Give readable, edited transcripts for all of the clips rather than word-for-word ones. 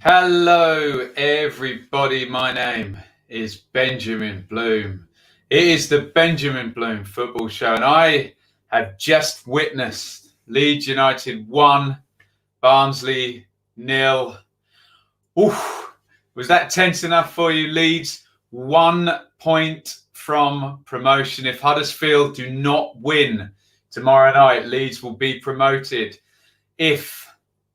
Hello, everybody. My name is Benjamin Bloom. It is the Benjamin Bloom Football Show, and I have just witnessed Leeds United 1, Barnsley 0. Oof. Was that tense enough for you, Leeds? 1 point from promotion. If Huddersfield do not win tomorrow night, Leeds will be promoted. If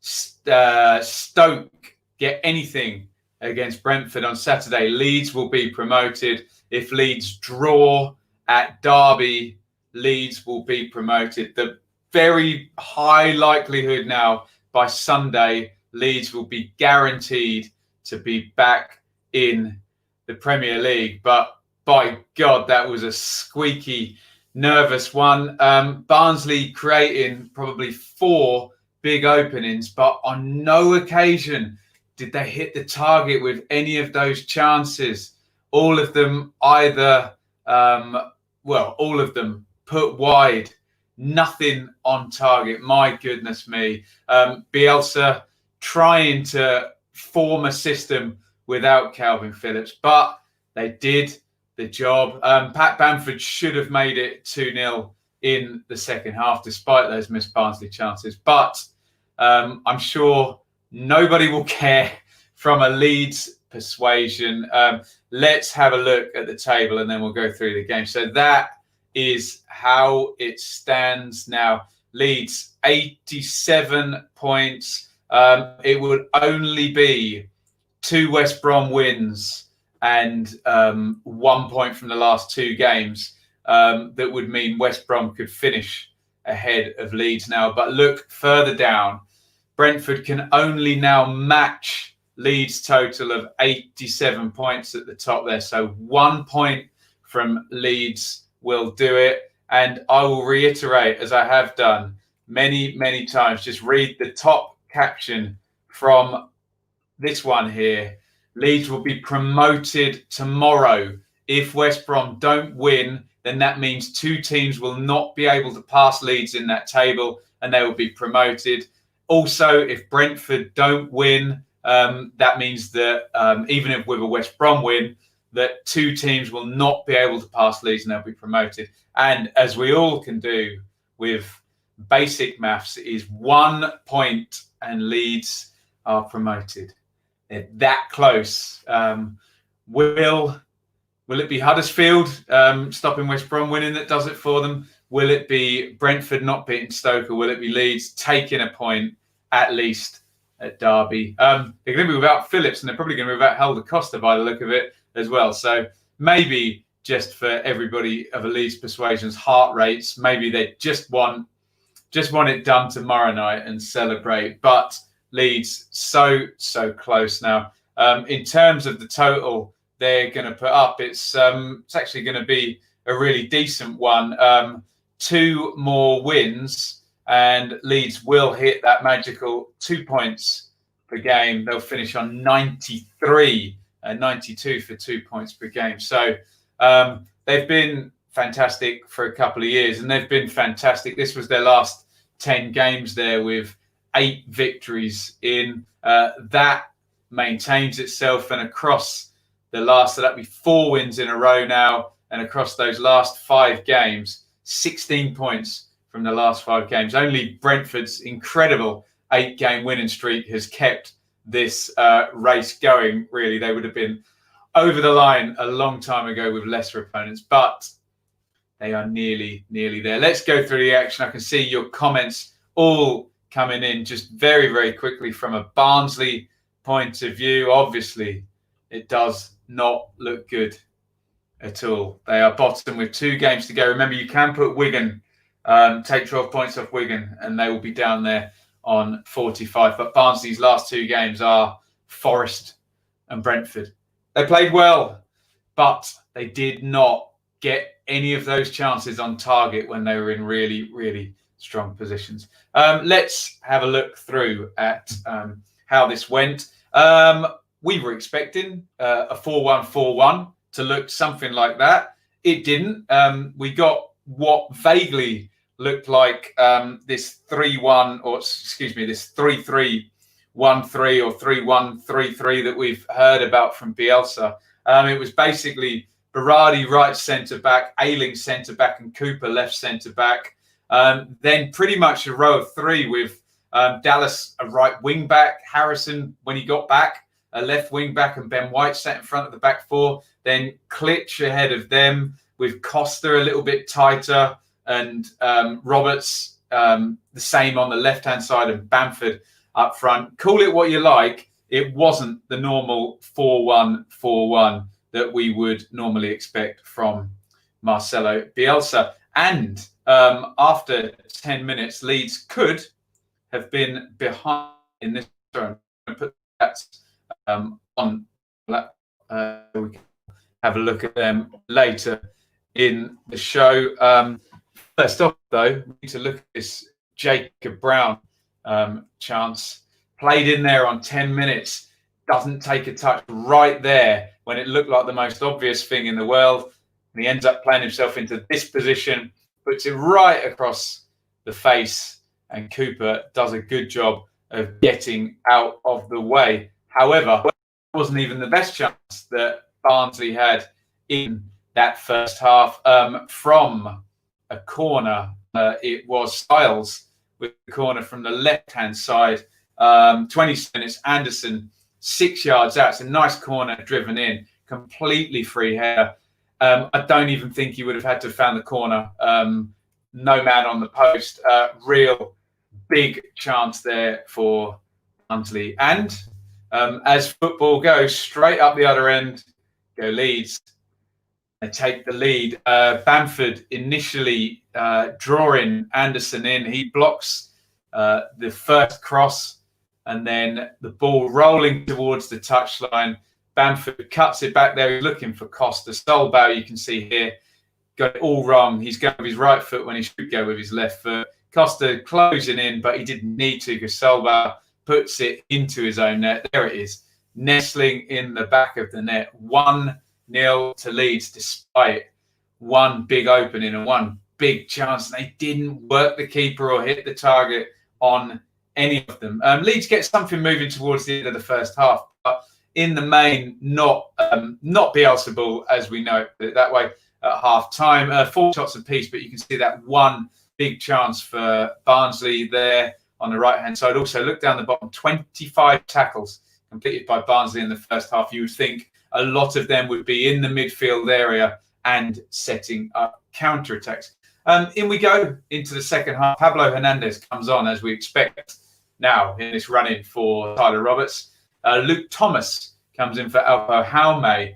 Stoke get anything against Brentford on Saturday, Leeds will be promoted. If Leeds draw at Derby, Leeds will be promoted. The very high likelihood now by Sunday, Leeds will be guaranteed to be back in the Premier League. But by God, that was a squeaky, nervous one. Barnsley creating probably 4 big openings, but on no occasion did they hit the target with any of those chances. All of them either, all of them put wide, nothing on target. My goodness me. Bielsa trying to form a system without Calvin Phillips, but they did the job. Pat Bamford should have made it 2-0 in the second half, despite those missed Barnsley chances. But I'm sure nobody will care from a Leeds persuasion. Let's have a look at the table and then we'll go through the game. So that is how it stands now. Leeds, 87 points. It would only be 2 West Brom wins and 1 point from the last 2 games that would mean West Brom could finish ahead of Leeds now. But look further down. Brentford can only now match Leeds' total of 87 points at the top there. So 1 point from Leeds will do it. And I will reiterate, as I have done many, many times, just read the top caption from this one here. Leeds will be promoted tomorrow. If West Brom don't win, then that means 2 teams will not be able to pass Leeds in that table and they will be promoted. Also, if Brentford don't win, that means that even if with a West Brom win, that 2 teams will not be able to pass Leeds and they'll be promoted. And as we all can do with basic maths, is 1 point and Leeds are promoted. They're that close. Will it be Huddersfield stopping West Brom winning that does it for them? Will it be Brentford not beating Stoke, or will it be Leeds taking a point at least at Derby? They're going to be without Phillips, and they're probably going to be without Helder Costa by the look of it as well. So maybe just for everybody of a Leeds persuasion's heart rates, maybe they just want it done tomorrow night and celebrate. But Leeds so close now. In terms of the total they're going to put up, it's actually going to be a really decent one. 2 more wins and Leeds will hit that magical 2 points per game. They'll finish on 93 and 92 for 2 points per game. So they've been fantastic for a couple of years, and they've been fantastic. This was their last 10 games there with 8 victories in. That maintains itself, and across the last, so that'd be 4 wins in a row now, and across those last 5 games, 16 points from the last 5 games. Only Brentford's incredible 8-game winning streak has kept this race going, really. They would have been over the line a long time ago with lesser opponents, but they are nearly there. Let's go through the action. I can see your comments all coming in just very, very quickly from a Barnsley point of view. Obviously, it does not look good at all. They are bottom with 2 games to go. Remember, you can put Wigan, take 12 points off Wigan, and they will be down there on 45. But Barnsley's last 2 games are Forest and Brentford. They played well, but they did not get any of those chances on target when they were in really, really strong positions. Let's have a look through at how this went. We were expecting a 4-1-4-1 to look something like that. It didn't. We got what vaguely looked like this 3-1, or excuse me, this 3-3-1 1-3 or 3-1, 3-3 that we've heard about from Bielsa. It was basically Berardi right centre back, Ayling centre back, and Cooper left centre back. Then pretty much a row of three with Dallas a right wing back, Harrison when he got back a left wing back, and Ben White sat in front of the back four. Then Klitsch ahead of them with Costa a little bit tighter, and Roberts the same on the left hand side, and Bamford up front. Call it what you like, it wasn't the normal 4-1-4-1 that we would normally expect from Marcelo Bielsa. And after 10 minutes, Leeds could have been behind in this turn. Put that on. We can have a look at them later in the show. First off, though, we need to look at this Jacob Brown chance. Played in there on 10 minutes, doesn't take a touch right there when it looked like the most obvious thing in the world. And he ends up playing himself into this position, puts it right across the face, and Cooper does a good job of getting out of the way. However, it wasn't even the best chance that Barnsley had in that first half. From a corner, it was Styles with the corner from the left-hand side. 20 minutes, Anderson, 6 yards out. It's a nice corner driven in, completely free header. I don't even think he would have had to have found the corner. No man on the post. Real big chance there for Barnsley. And as football goes, straight up the other end go Leeds. They take the lead. Bamford initially drawing Anderson in. He blocks the first cross, and then the ball rolling towards the touchline. Bamford cuts it back there. He's looking for Costa. Solbow, you can see here, got it all wrong. He's going with his right foot when he should go with his left foot. Costa closing in, but he didn't need to because Solbow puts it into his own net. There it is, nestling in the back of the net. 1-0 to Leeds, despite one big opening and one big chance. They didn't work the keeper or hit the target on any of them. Leeds get something moving towards the end of the first half, but in the main, not Bielsa ball as we know it that way at half time. 4 shots apiece, but you can see that one big chance for Barnsley there on the right hand side. Also, look down the bottom, 25 tackles completed by Barnsley in the first half. You would think a lot of them would be in the midfield area and setting up counter-attacks. In we go into the second half. Pablo Hernandez comes on as we expect now in this run-in for Tyler Roberts. Luke Thomas comes in for Alpo Jaume.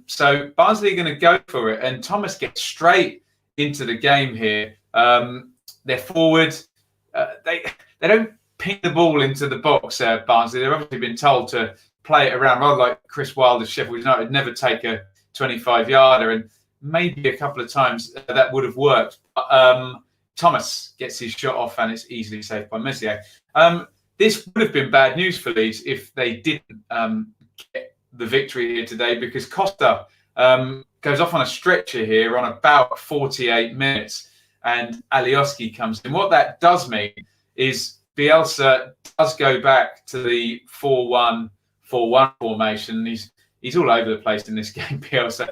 So Barnsley are going to go for it, and Thomas gets straight into the game here. They're forward. They don't ping the ball into the box, Barnsley. They've obviously been told to play it around, rather like Chris Wilder, Sheffield United, never take a 25-yarder, and maybe a couple of times that would have worked. But Thomas gets his shot off, and it's easily saved by Messier. This would have been bad news for Leeds if they didn't get the victory here today, because Costa goes off on a stretcher here on about 48 minutes, and Alioski comes in. What that does mean is Bielsa does go back to the 4-1-4-1 formation. He's all over the place in this game, Bielsa.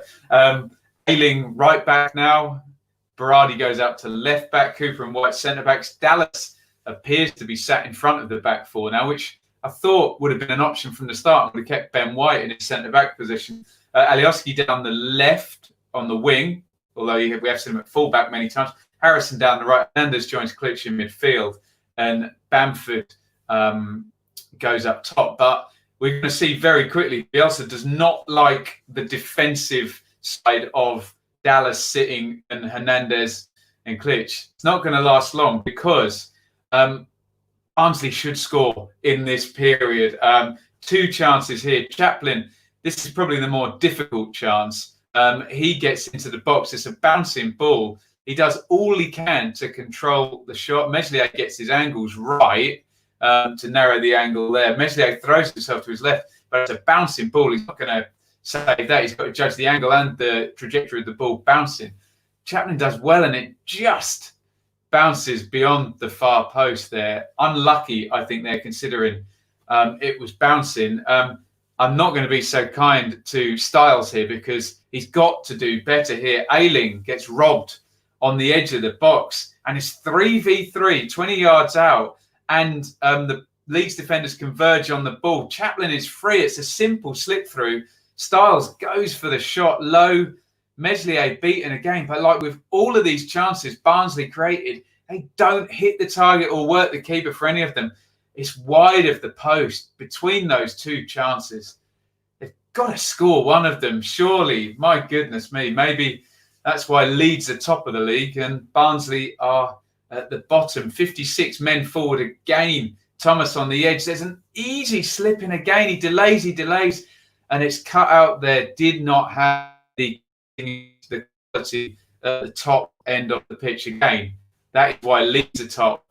Ayling right back now. Berardi goes out to left back. Cooper and White centre backs. Dallas appears to be sat in front of the back four now, which I thought would have been an option from the start. Would have kept Ben White in his centre back position. Alioski down the left on the wing, although we have seen him at full back many times. Harrison down the right. Hernandez joins Klitsch in midfield, and Bamford goes up top. But we're going to see very quickly, Bielsa does not like the defensive side of Dallas sitting and Hernandez and Klitsch. It's not going to last long because Barnsley should score in this period. 2 chances here. Chaplin, this is probably the more difficult chance. He gets into the box. It's a bouncing ball. He does all he can to control the shot. Meslier gets his angles right to narrow the angle there. Meslier throws himself to his left, but it's a bouncing ball. He's not going to save that. He's got to judge the angle and the trajectory of the ball bouncing. Chaplin does well, and it just bounces beyond the far post there. Unlucky, I think they're considering it was bouncing. I'm not going to be so kind to Styles here because he's got to do better here. Ayling gets robbed on the edge of the box and it's 3v3, 20 yards out. And the Leeds defenders converge on the ball. Chaplin is free. It's a simple slip through. Styles goes for the shot low. Meslier beaten again. But like with all of these chances Barnsley created, they don't hit the target or work the keeper for any of them. It's wide of the post between those two chances. They've got to score one of them, surely. My goodness me. Maybe that's why Leeds are top of the league and Barnsley are at the bottom. 56 men forward again. Thomas on the edge. There's an easy slip in again. He delays, and it's cut out there. Did not have the quality at the top end of the pitch again. That is why Leeds are top.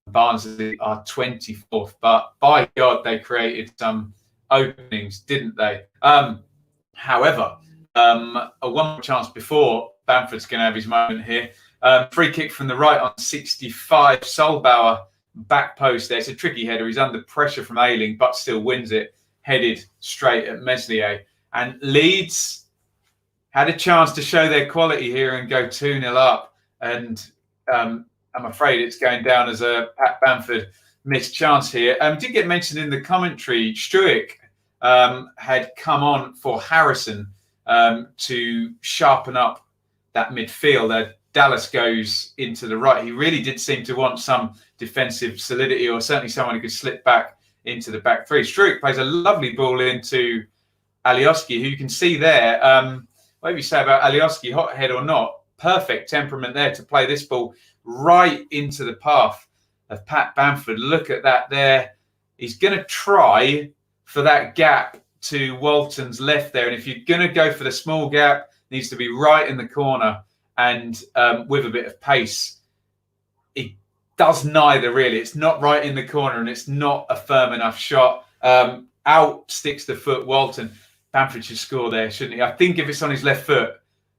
Barnsley are 24th, but by God, they created some openings, didn't they? However, one more chance before Bamford's going to have his moment here. Free kick from the right on 65. Solbauer back post there. It's a tricky header. He's under pressure from Ayling, but still wins it. Headed straight at Meslier. And Leeds had a chance to show their quality here and go 2-0 up. And I'm afraid it's going down as a Pat Bamford missed chance here. Did get mentioned in the commentary. Struijk had come on for Harrison to sharpen up that midfield. Dallas goes into the right. He really did seem to want some defensive solidity, or certainly someone who could slip back into the back three. Struijk plays a lovely ball into Alioski, who you can see there. Whatever you say about Alioski, hot head or not, perfect temperament there to play this ball right into the path of Pat Bamford. Look at that there. He's going to try for that gap to Walton's left there. And if you're going to go for the small gap, it needs to be right in the corner and with a bit of pace. It does neither, really. It's not right in the corner and it's not a firm enough shot. Out sticks the foot Walton. Bamford should score there, shouldn't he? I think if it's on his left foot,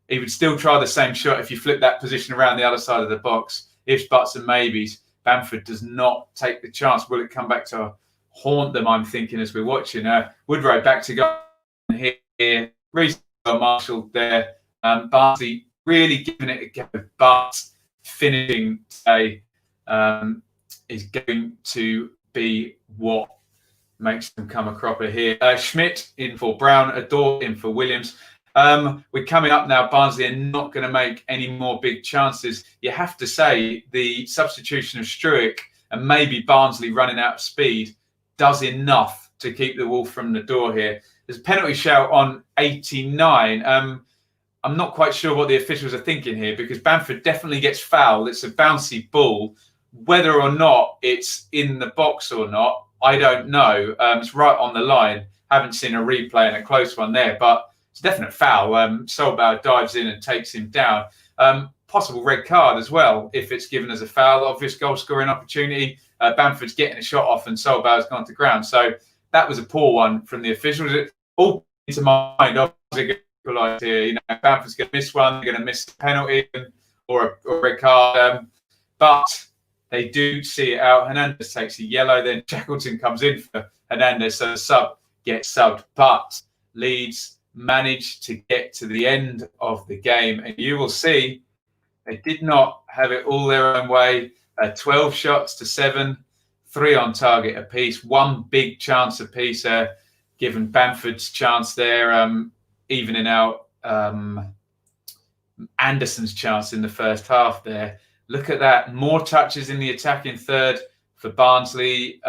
he would still try the same shot if you flip that position around the other side of the box. Ifs, buts and maybes. Bamford does not take the chance. Will it come back to haunt them, I'm thinking, as we're watching? Woodrow back to go here. Reasonable Marshall there. Barnsley really giving it a go, but finishing today is going to be what makes them come a cropper here. Schmidt in for Brown, Adore in for Williams. We're coming up now. Barnsley are not going to make any more big chances. You have to say the substitution of Struijk and maybe Barnsley running out of speed does enough to keep the Wolf from the door here. There's a penalty shout on 89. I'm not quite sure what the officials are thinking here because Bamford definitely gets fouled. It's a bouncy ball. Whether or not it's in the box or not, I don't know. It's right on the line. Haven't seen a replay and a close one there, but it's a definite foul. Solbauer dives in and takes him down. Possible red card as well if it's given as a foul. Obvious goal scoring opportunity. Bamford's getting a shot off and Solbauer's gone to ground. So that was a poor one from the officials. It all into mind. Obviously, here, you know, Bamford's going to miss one. They're going to miss a penalty or a red card. But they do see it out. Hernandez takes a yellow. Then Shackleton comes in for Hernandez. So the sub gets subbed. But Leeds managed to get to the end of the game. And you will see they did not have it all their own way. 12 shots to 7, 3 on target apiece, 1 big chance apiece, given Bamford's chance there, evening out Anderson's chance in the first half there. Look at that. More touches in the attacking third for Barnsley.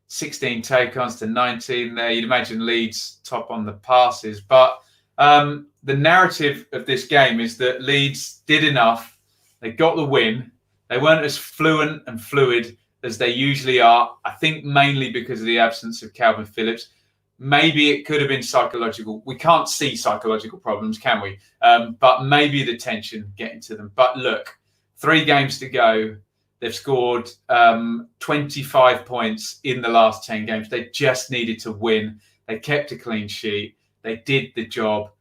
16 take-ons to 19 there. You'd imagine Leeds top on the passes. But the narrative of this game is that Leeds did enough. They got the win. They weren't as fluent and fluid as they usually are. I think mainly because of the absence of Calvin Phillips. Maybe it could have been psychological. We can't see psychological problems, can we? But maybe the tension getting to them. But look, 3 games to go. They've scored 25 points in the last 10 games. They just needed to win. They kept a clean sheet. They did the job.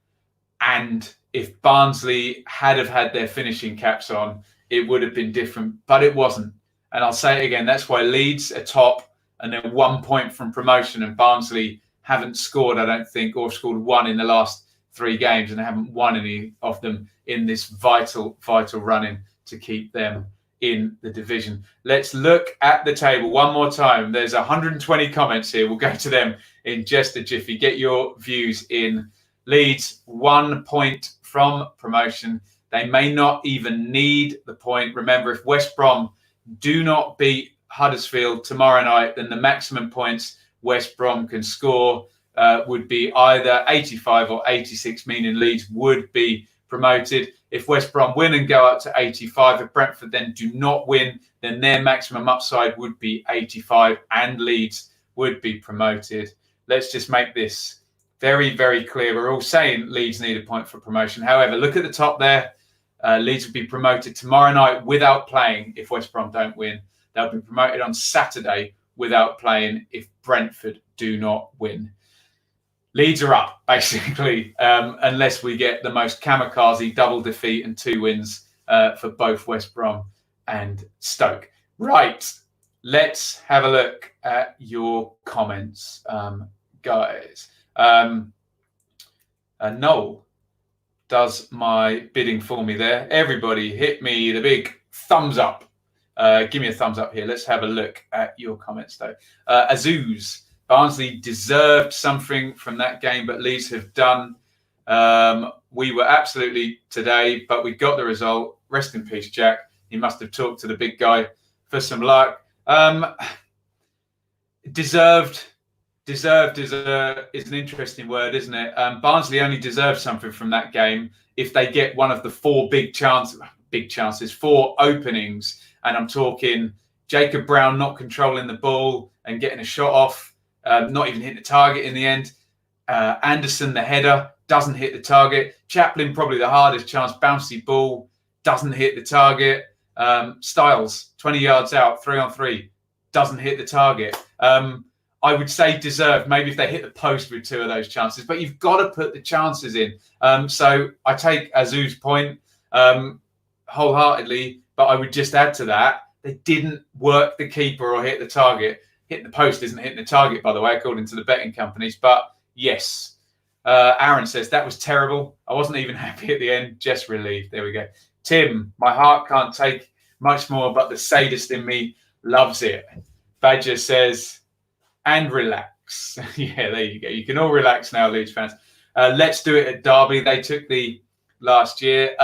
And if Barnsley had have had their finishing caps on, it would have been different. But it wasn't. And I'll say it again, that's why Leeds are top and they're 1 point from promotion. And Barnsley haven't scored, I don't think, or scored one in the last 3 games, and haven't won any of them in this vital run-in to keep them in the division. Let's look at the table one more time. There's 120 comments here. We'll go to them in just a jiffy. Get your views in. Leeds, 1 point from promotion. They may not even need the point. Remember, if West Brom do not beat Huddersfield tomorrow night, then the maximum points West Brom can score would be either 85 or 86, meaning Leeds would be promoted. If West Brom win and go up to 85, if Brentford then do not win, then their maximum upside would be 85 and Leeds would be promoted. Let's just make this very, very clear. We're all saying Leeds need a point for promotion. However, look at the top there. Leeds will be promoted tomorrow night without playing if West Brom don't win. They'll be promoted on Saturday without playing if Brentford do not win. Leeds are up, basically, unless we get the most kamikaze double defeat and 2 wins for both West Brom and Stoke. Right, let's have a look at your comments, guys. Noel does my bidding for me there. Everybody hit me the big thumbs up. Give me a thumbs up here. Let's have a look at your comments, though. Azuz, Barnsley deserved something from that game, but Leeds have done. We were absolutely today, but we got the result. Rest in peace, Jack. He must have talked to the big guy for some luck. Deserved is an interesting word, isn't it? Barnsley only deserve something from that game if they get one of the 4 big chances, 4 openings. And I'm talking Jacob Brown not controlling the ball and getting a shot off, not even hitting the target in the end. Anderson, the header, doesn't hit the target. Chaplin, probably the hardest chance, bouncy ball, doesn't hit the target. Styles, 20 yards out, 3-on-3, doesn't hit the target. I would say deserved, maybe if they hit the post with 2 of those chances, but you've got to put the chances in. So I take Azuz's point wholeheartedly, but I would just add to that, they didn't work the keeper or hit the target. Hitting the post isn't hitting the target, by the way, according to the betting companies. But yes, Aaron says, that was terrible. I wasn't even happy at the end, just relieved. There we go. Tim, my heart can't take much more, but the sadist in me loves it. Badger says, and relax. Yeah, there you go. You can all relax now, Leeds fans. Let's do it at Derby. They took the last year.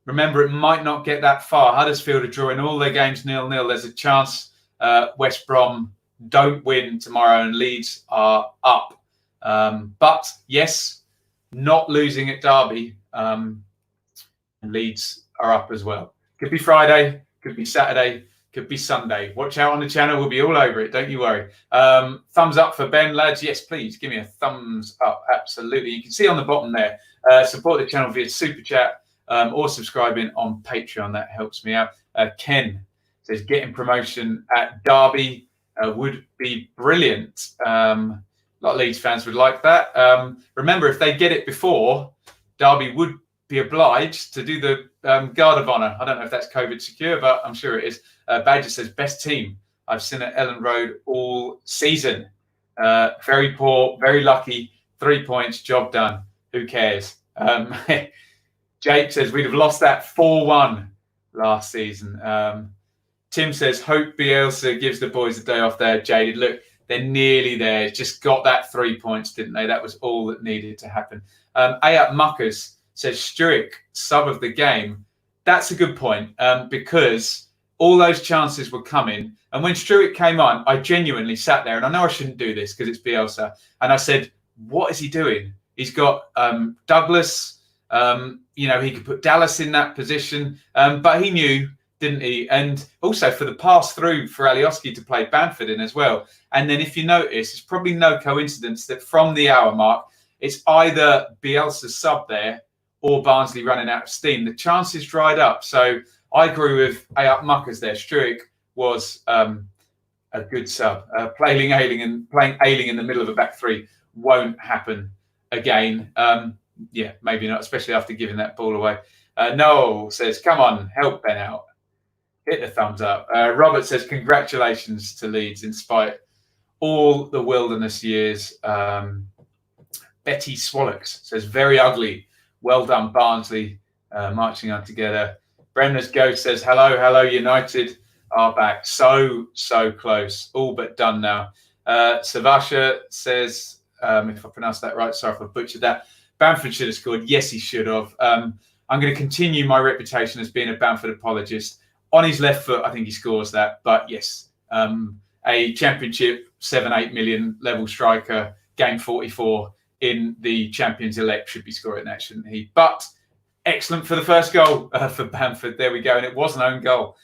Remember, it might not get that far. Huddersfield are drawing all their games 0-0. There's a chance West Brom don't win tomorrow and Leeds are up. But yes, not losing at Derby. And Leeds are up as well. Could be Friday, could be Saturday, could be Sunday. Watch out on the channel. We'll be all over it. Don't you worry. Thumbs up for Ben, lads. Yes, please give me a thumbs up. Absolutely. You can see on the bottom there, support the channel via Super Chat or subscribing on Patreon. That helps me out. Ken says getting promotion at Derby would be brilliant. A lot of Leeds fans would like that. Remember, if they get it before, Derby would be obliged to do the Guard of Honour. I don't know if that's COVID secure, but I'm sure it is. Badger says, best team I've seen at Ellen Road all season. Very poor, very lucky. 3 points, job done. Who cares? Jake says, we'd have lost that 4-1 last season. Tim says, hope Bielsa gives the boys a day off there, Jaded. Look, they're nearly there. Just got that 3 points, didn't they? That was all that needed to happen. Ayat Muckers says, Struick, sub of the game. That's a good point because all those chances were coming. And when Struick came on, I genuinely sat there, and I know I shouldn't do this because it's Bielsa. And I said, what is he doing? He's got Douglas. He could put Dallas in that position. But he knew, didn't he? And also for the pass through for Alioski to play Bamford in as well. And then if you notice, it's probably no coincidence that from the hour mark, it's either Bielsa's sub there or Barnsley running out of steam. The chances dried up. So I agree with Ayat Muckers there. Struick was a good sub. Playing Ayling in the middle of a back three won't happen again. Maybe not, especially after giving that ball away. Noel says, come on, help Ben out. Hit the thumbs up. Robert says, congratulations to Leeds in spite all the wilderness years. Betty Swallocks says, very ugly. Well done, Barnsley, marching on together. Bremner's Ghost says, hello, United are back. So close. All but done now. Savasha says, if I pronounced that right, sorry if I butchered that, Bamford should have scored. Yes, he should have. I'm going to continue my reputation as being a Bamford apologist. On his left foot, I think he scores that. But yes, a Championship 7-8 million level striker, game 44 in the Champions elect should be scoring that, shouldn't he? But excellent for the first goal for Bamford. There we go. And it was an own goal.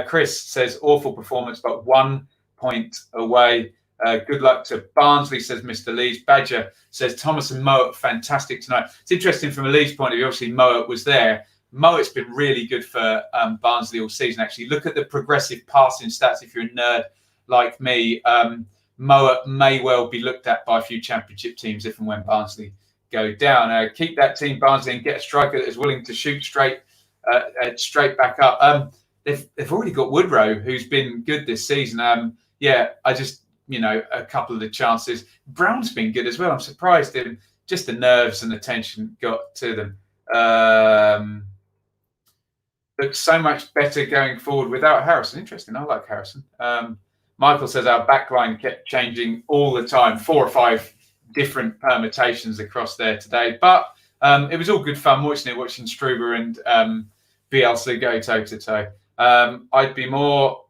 Chris says, awful performance, but 1 point away. Good luck to Barnsley, says Mr. Leeds. Badger says, Thomas and Mowat, fantastic tonight. It's interesting from a Leeds point of view. Obviously, Mowat was there. Mowat's been really good for Barnsley all season, actually. Look at the progressive passing stats if you're a nerd like me. Mowat may well be looked at by a few Championship teams if and when Barnsley go down. Keep that team, Barnsley, and get a striker that is willing to shoot straight back up. They've already got Woodrow, who's been good this season. I just, a couple of the chances. Brown's been good as well. I'm surprised him. Just the nerves and the tension got to them. Looks so much better going forward without Harrison. Interesting. I like Harrison. Michael says our backline kept changing all the time. 4 or 5 different permutations across there today. But it was all good fun watching Struber and Bielsa go toe-to-toe. I'd be more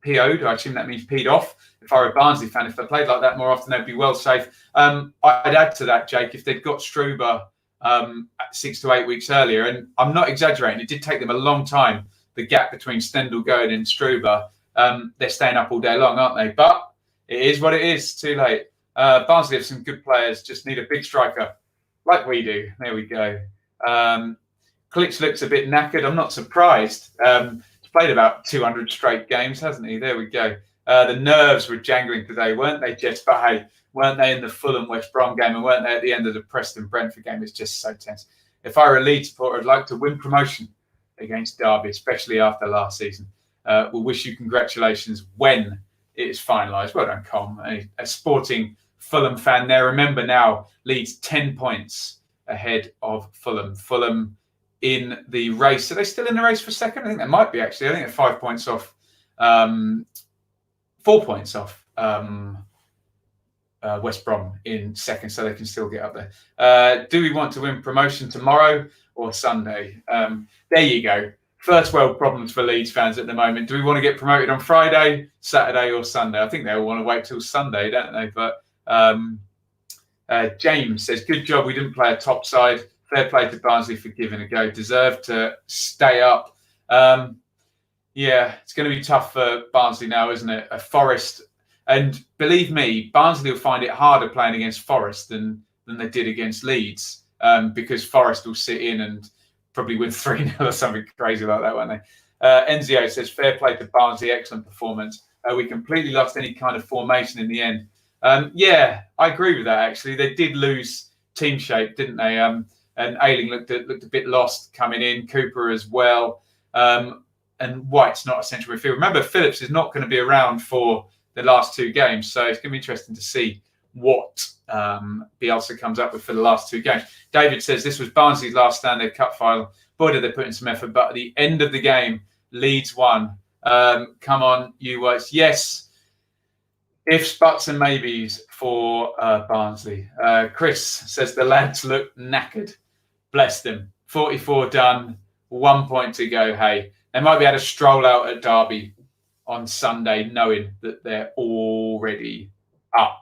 PO'd. I assume that means peed off. If I were a Barnsley fan, if they played like that more often, they'd be well safe. I'd add to that, Jake, if they'd got Struber 6 to 8 weeks earlier, and I'm not exaggerating, it did take them a long time, the gap between Stendhal going and Struber. They're staying up all day long, aren't they? But it is what it is. Too late. Barnsley have some good players, just need a big striker like we do. There we go. Klitsch looks a bit knackered. I'm not surprised. He's played about 200 straight games, hasn't he? There we go. The nerves were jangling today, weren't they, Jess? But hey, weren't they in the Fulham West Brom game, and weren't they at the end of the Preston Brentford game? It's just so tense. If I were a Leeds supporter, I'd like to win promotion against Derby, especially after last season. We'll wish you congratulations when it is finalised. Well done, Com. A sporting Fulham fan there. Remember now, Leeds 10 points ahead of Fulham. Fulham in the race. Are they still in the race for second? I think they might be, actually. I think they're 5 points off. 4 points off West Brom in second, so they can still get up there. Do we want to win promotion tomorrow or Sunday? There you go. First world problems for Leeds fans at the moment. Do we want to get promoted on Friday, Saturday, or Sunday? I think they'll want to wait till Sunday, don't they? But James says, good job we didn't play a top side. Fair play to Barnsley for giving a go. Deserve to stay up. Yeah, it's going to be tough for Barnsley now, isn't it? A Forest. And believe me, Barnsley will find it harder playing against Forest than they did against Leeds, because Forest will sit in and probably win 3-0 or something crazy like that, won't they? Enzio says, fair play to Barnsley, excellent performance. We completely lost any kind of formation in the end. Yeah, I agree with that, actually. They did lose team shape, didn't they? And Ayling looked a bit lost coming in, Cooper as well. And White's not a central midfielder. Remember, Phillips is not going to be around for the last 2 games, so it's going to be interesting to see what Bielsa comes up with for the last 2 games. David says this was Barnsley's last stand, their cup final. Boy, did they put in some effort, but at the end of the game, Leeds won. Come on, you Whites. Yes, ifs, buts and maybes for Barnsley. Chris says the lads look knackered. Bless them. 44 done, 1 point to go. Hey, they might be able to stroll out at Derby on Sunday knowing that they're already up.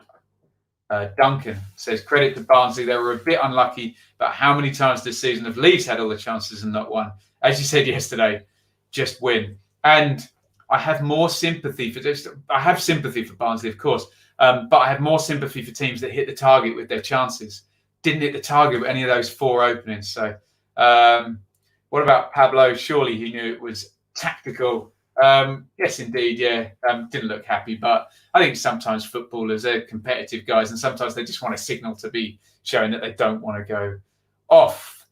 Duncan says, credit to Barnsley. They were a bit unlucky, but how many times this season have Leeds had all the chances and not won? As you said yesterday, just win. And I have more sympathy for this. I have sympathy for Barnsley, of course, but I have more sympathy for teams that hit the target with their chances. Didn't hit the target with any of those 4 openings. So what about Pablo? Surely he knew it was tactical. Yes, indeed. Yeah. Didn't look happy, but I think sometimes footballers are competitive guys and sometimes they just want a signal to be showing that they don't want to go off.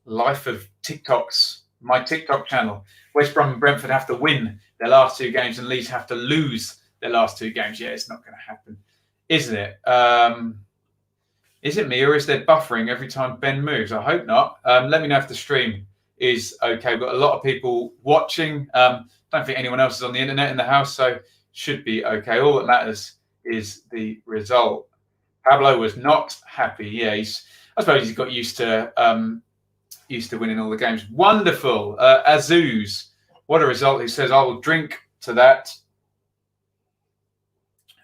Life of TikToks, my TikTok channel. West Brom and Brentford have to win their last 2 games and Leeds have to lose their last 2 games. Yeah, it's not going to happen, isn't it? Is it me, or is there buffering every time Ben moves? I hope not. Let me know if the stream is okay. We've got a lot of people watching. Don't think anyone else is on the internet in the house, so should be okay. All that matters is the result. Pablo was not happy. Yeah, I suppose he's got used to winning all the games. Wonderful. Azuz, what a result. He says, I will drink to that.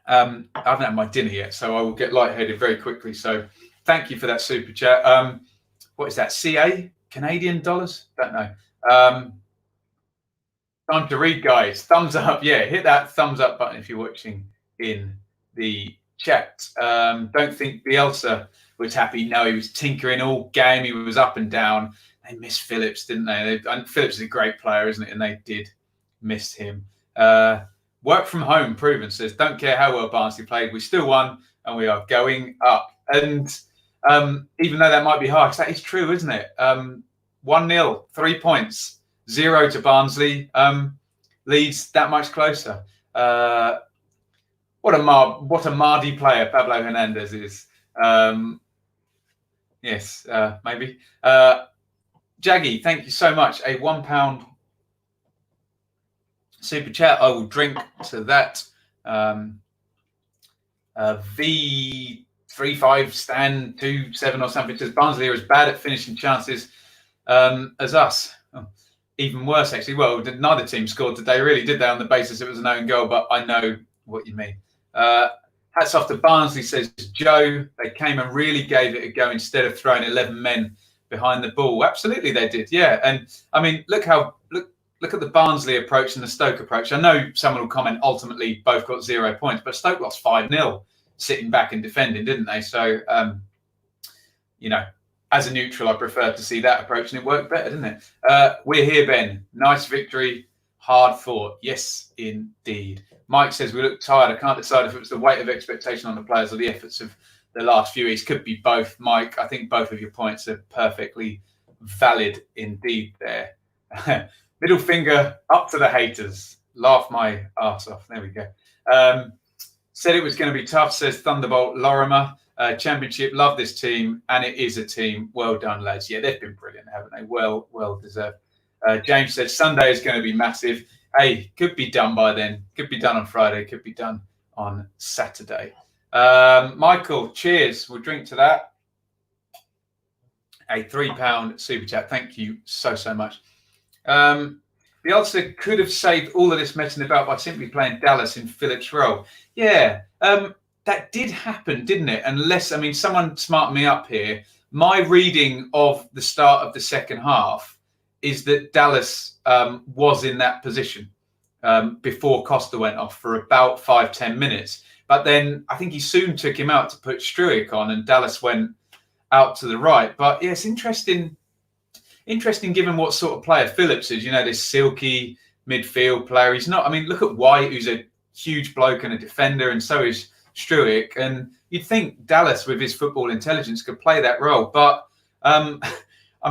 I haven't had my dinner yet, so I will get lightheaded very quickly. So thank you for that super chat. What is that? CA? Canadian dollars? Don't know. Time to read, guys. Thumbs up. Yeah, hit that thumbs up button if you're watching in the chat. Don't think Bielsa was happy. No, he was tinkering all game. He was up and down. They missed Phillips, didn't they? Phillips is a great player, isn't it? And they did miss him. Work from home proven, says, don't care how well Barnsley played. We still won and we are going up. And even though that might be harsh, that is true, isn't it? 1-0, 3 points, 0 to Barnsley. Leeds that much closer. What a Mardi player Pablo Hernandez is. Yes, maybe. Jaggy, thank you so much. A £1 super chat. I will drink to that. V35 stand 2-7 or something. Says Barnsley are as bad at finishing chances as us. Oh, even worse, actually. Well, neither team scored today, really, did they, on the basis it was an own goal? But I know what you mean. Hats off to Barnsley, says Joe. They came and really gave it a go instead of throwing 11 men behind the ball. Absolutely, they did. Yeah, and I mean, look at the Barnsley approach and the Stoke approach. I know someone will comment ultimately both got 0 points, but Stoke lost 5-0 sitting back and defending, didn't they? So, as a neutral, I prefer to see that approach, and it worked better, didn't it? We're here, Ben. Nice victory. Hard fought. Yes, indeed. Mike says we look tired. I can't decide if it was the weight of expectation on the players or the efforts of the last few weeks. Could be both, Mike. I think both of your points are perfectly valid indeed there. Middle finger up to the haters. Laugh my arse off. There we go. Said it was going to be tough, says Thunderbolt Lorimer. Championship, love this team, and it is a team. Well done, lads. Yeah, they've been brilliant, haven't they? Well deserved. James says Sunday is going to be massive. Hey, could be done by then. Could be done on Friday. Could be done on Saturday. Michael, cheers. We'll drink to that. A £3 super chat. Thank you so much. Bielsa could have saved all of this messing about by simply playing Dallas in Phillips' role. Yeah, that did happen, didn't it? Unless, I mean, someone smart me up here. My reading of the start of the second half is that Dallas was in that position before Costa went off for about 5-10 minutes. But then I think he soon took him out to put Struijk on, and Dallas went out to the right. But yeah, it's interesting given what sort of player Phillips is. You know, this silky midfield player. He's not, I mean, look at White, who's a huge bloke and a defender, and so is Struijk. And you'd think Dallas, with his football intelligence, could play that role. But I'm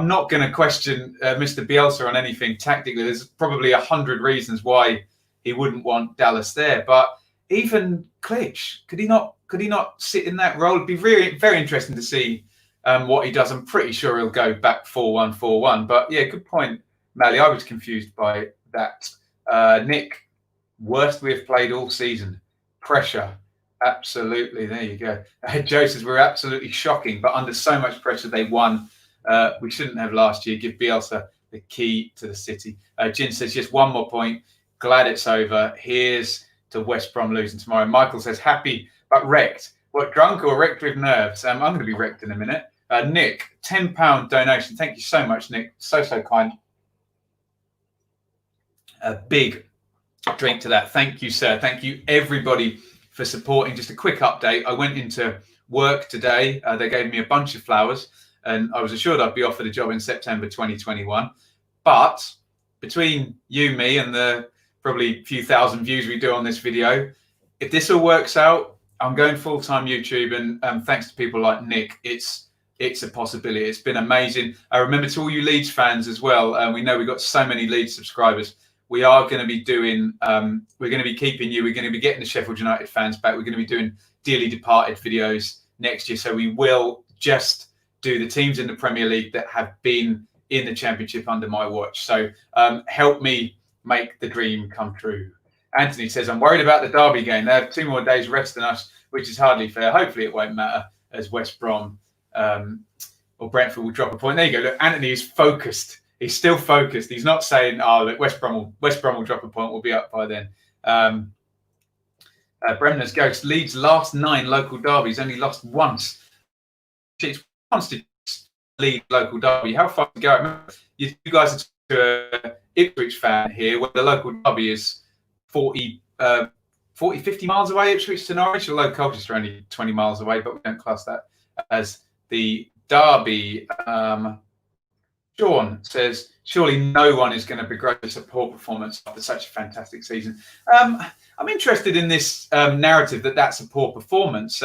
not going to question Mr. Bielsa on anything tactically. There's probably 100 reasons why he wouldn't want Dallas there. But even Klitsch, could he not sit in that role? It'd be very, very interesting to see what he does. I'm pretty sure he'll go back 4-1-4-1. But yeah, good point, Mally. I was confused by that. Nick, worst we have played all season. Pressure. Absolutely. There you go. Joe says we're absolutely shocking, but under so much pressure they won. We shouldn't have last year. Give Bielsa the key to the city. Jin says just one more point. Glad it's over. Here's to West Brom losing tomorrow. Michael says happy but wrecked. What, drunk or wrecked with nerves? I'm going to be wrecked in a minute. Nick, £10 donation. Thank you so much, Nick. So kind. A big drink to that. Thank you, sir. Thank you, everybody, for supporting. Just a quick update. I went into work today. They gave me a bunch of flowers, and I was assured I'd be offered a job in September 2021. But between you, me, and the probably few thousand views we do on this video, if this all works out, I'm going full-time YouTube, and thanks to people like Nick, it's a possibility. It's been amazing. I remember to all you Leeds fans as well. We know we've got so many Leeds subscribers. we are going to be doing, we're going to be keeping you, we're going to be getting the Sheffield United fans back. We're going to be doing dearly departed videos next year. So we will just do the teams in the Premier League that have been in the Championship under my watch. So help me make the dream come true. Anthony says, I'm worried about the Derby game. They have 2 more days rest than us, which is hardly fair. Hopefully it won't matter, as West Brom or Brentford will drop a point. There you go. Look, Anthony is focused. He's still focused. He's not saying, "Oh, look, West Brom will drop a point. We'll be up by then." Bremner's Ghost. Leeds' last 9 local derbies only lost once. It's once to lead local derby. How far to go? You guys are an Ipswich fan here, where the local derby is 40, 50 miles away. Ipswich to Norwich. Although Colchester are only 20 miles away, but we don't class that as the derby. Sean says, surely no one is going to begrudge a poor performance after such a fantastic season. I'm interested in this narrative that that's a poor performance.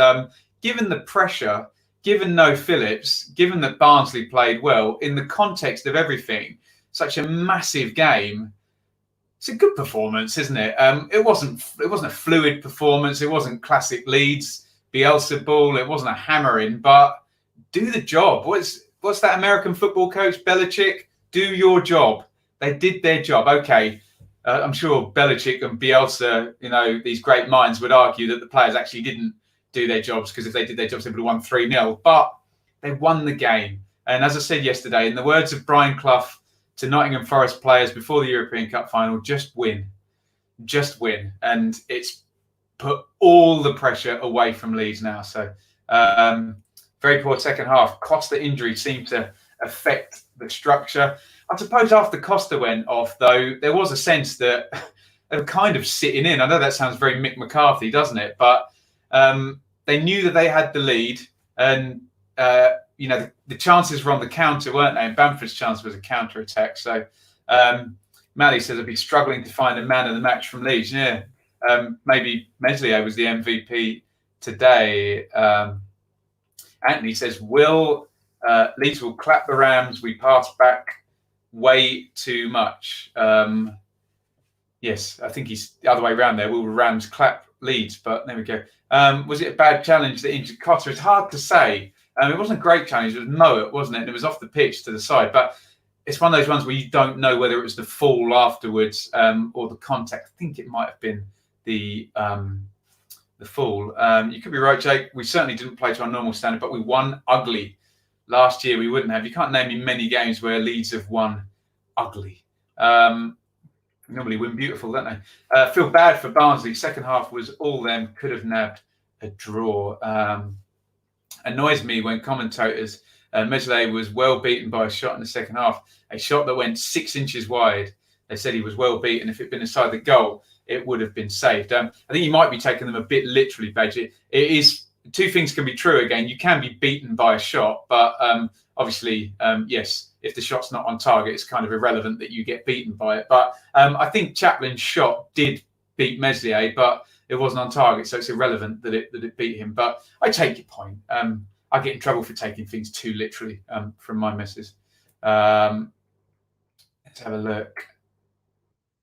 Given the pressure, given no Phillips, given that Barnsley played well, in the context of everything, such a massive game, it's a good performance, isn't it? It wasn't a fluid performance. It wasn't classic Leeds, Bielsa ball. It wasn't a hammering, but do the job. What's that American football coach, Belichick? Do your job. They did their job. Okay, I'm sure Belichick and Bielsa, these great minds would argue that the players actually didn't do their jobs, because if they did their jobs, they would have won 3-0. But they won the game. And as I said yesterday, in the words of Brian Clough to Nottingham Forest players before the European Cup final, just win. Just win. And it's put all the pressure away from Leeds now. So, very poor second half. Costa injury seemed to affect the structure. I suppose after Costa went off, though, there was a sense that they were kind of sitting in. I know that sounds very Mick McCarthy, doesn't it? But they knew that they had the lead, and the chances were on the counter, weren't they? And Bamford's chance was a counter attack. So Mally says, I'd be struggling to find a man of the match from Leeds. Yeah, maybe Meslier was the MVP today. Anthony says, Leeds will clap the Rams. We pass back way too much. Yes, I think he's the other way around there. Will the Rams clap Leeds? But there we go. Was it a bad challenge that injured Cotter? It's hard to say. It wasn't a great challenge. It was Moet, wasn't it? And it was off the pitch to the side. But it's one of those ones where you don't know whether it was the fall afterwards or the contact. I think it might have been the fall. You could be right, Jake. We certainly didn't play to our normal standard, but we won ugly. Last year we wouldn't have. You can't name me many games where Leeds have won ugly. Normally win beautiful, don't they? Feel bad for Barnsley. Second half was all them. Could have nabbed a draw. Annoys me when commentators, Meslier was well beaten by a shot in the second half. A shot that went 6 inches wide. They said he was well beaten. If it had been inside the goal, it would have been saved. I think you might be taking them a bit literally, Badger. It is, 2 things can be true again. You can be beaten by a shot, but obviously, yes, if the shot's not on target, it's kind of irrelevant that you get beaten by it. But I think Chaplin's shot did beat Meslier, but it wasn't on target, so it's irrelevant that it beat him. But I take your point. I get in trouble for taking things too literally from my missus. Let's have a look.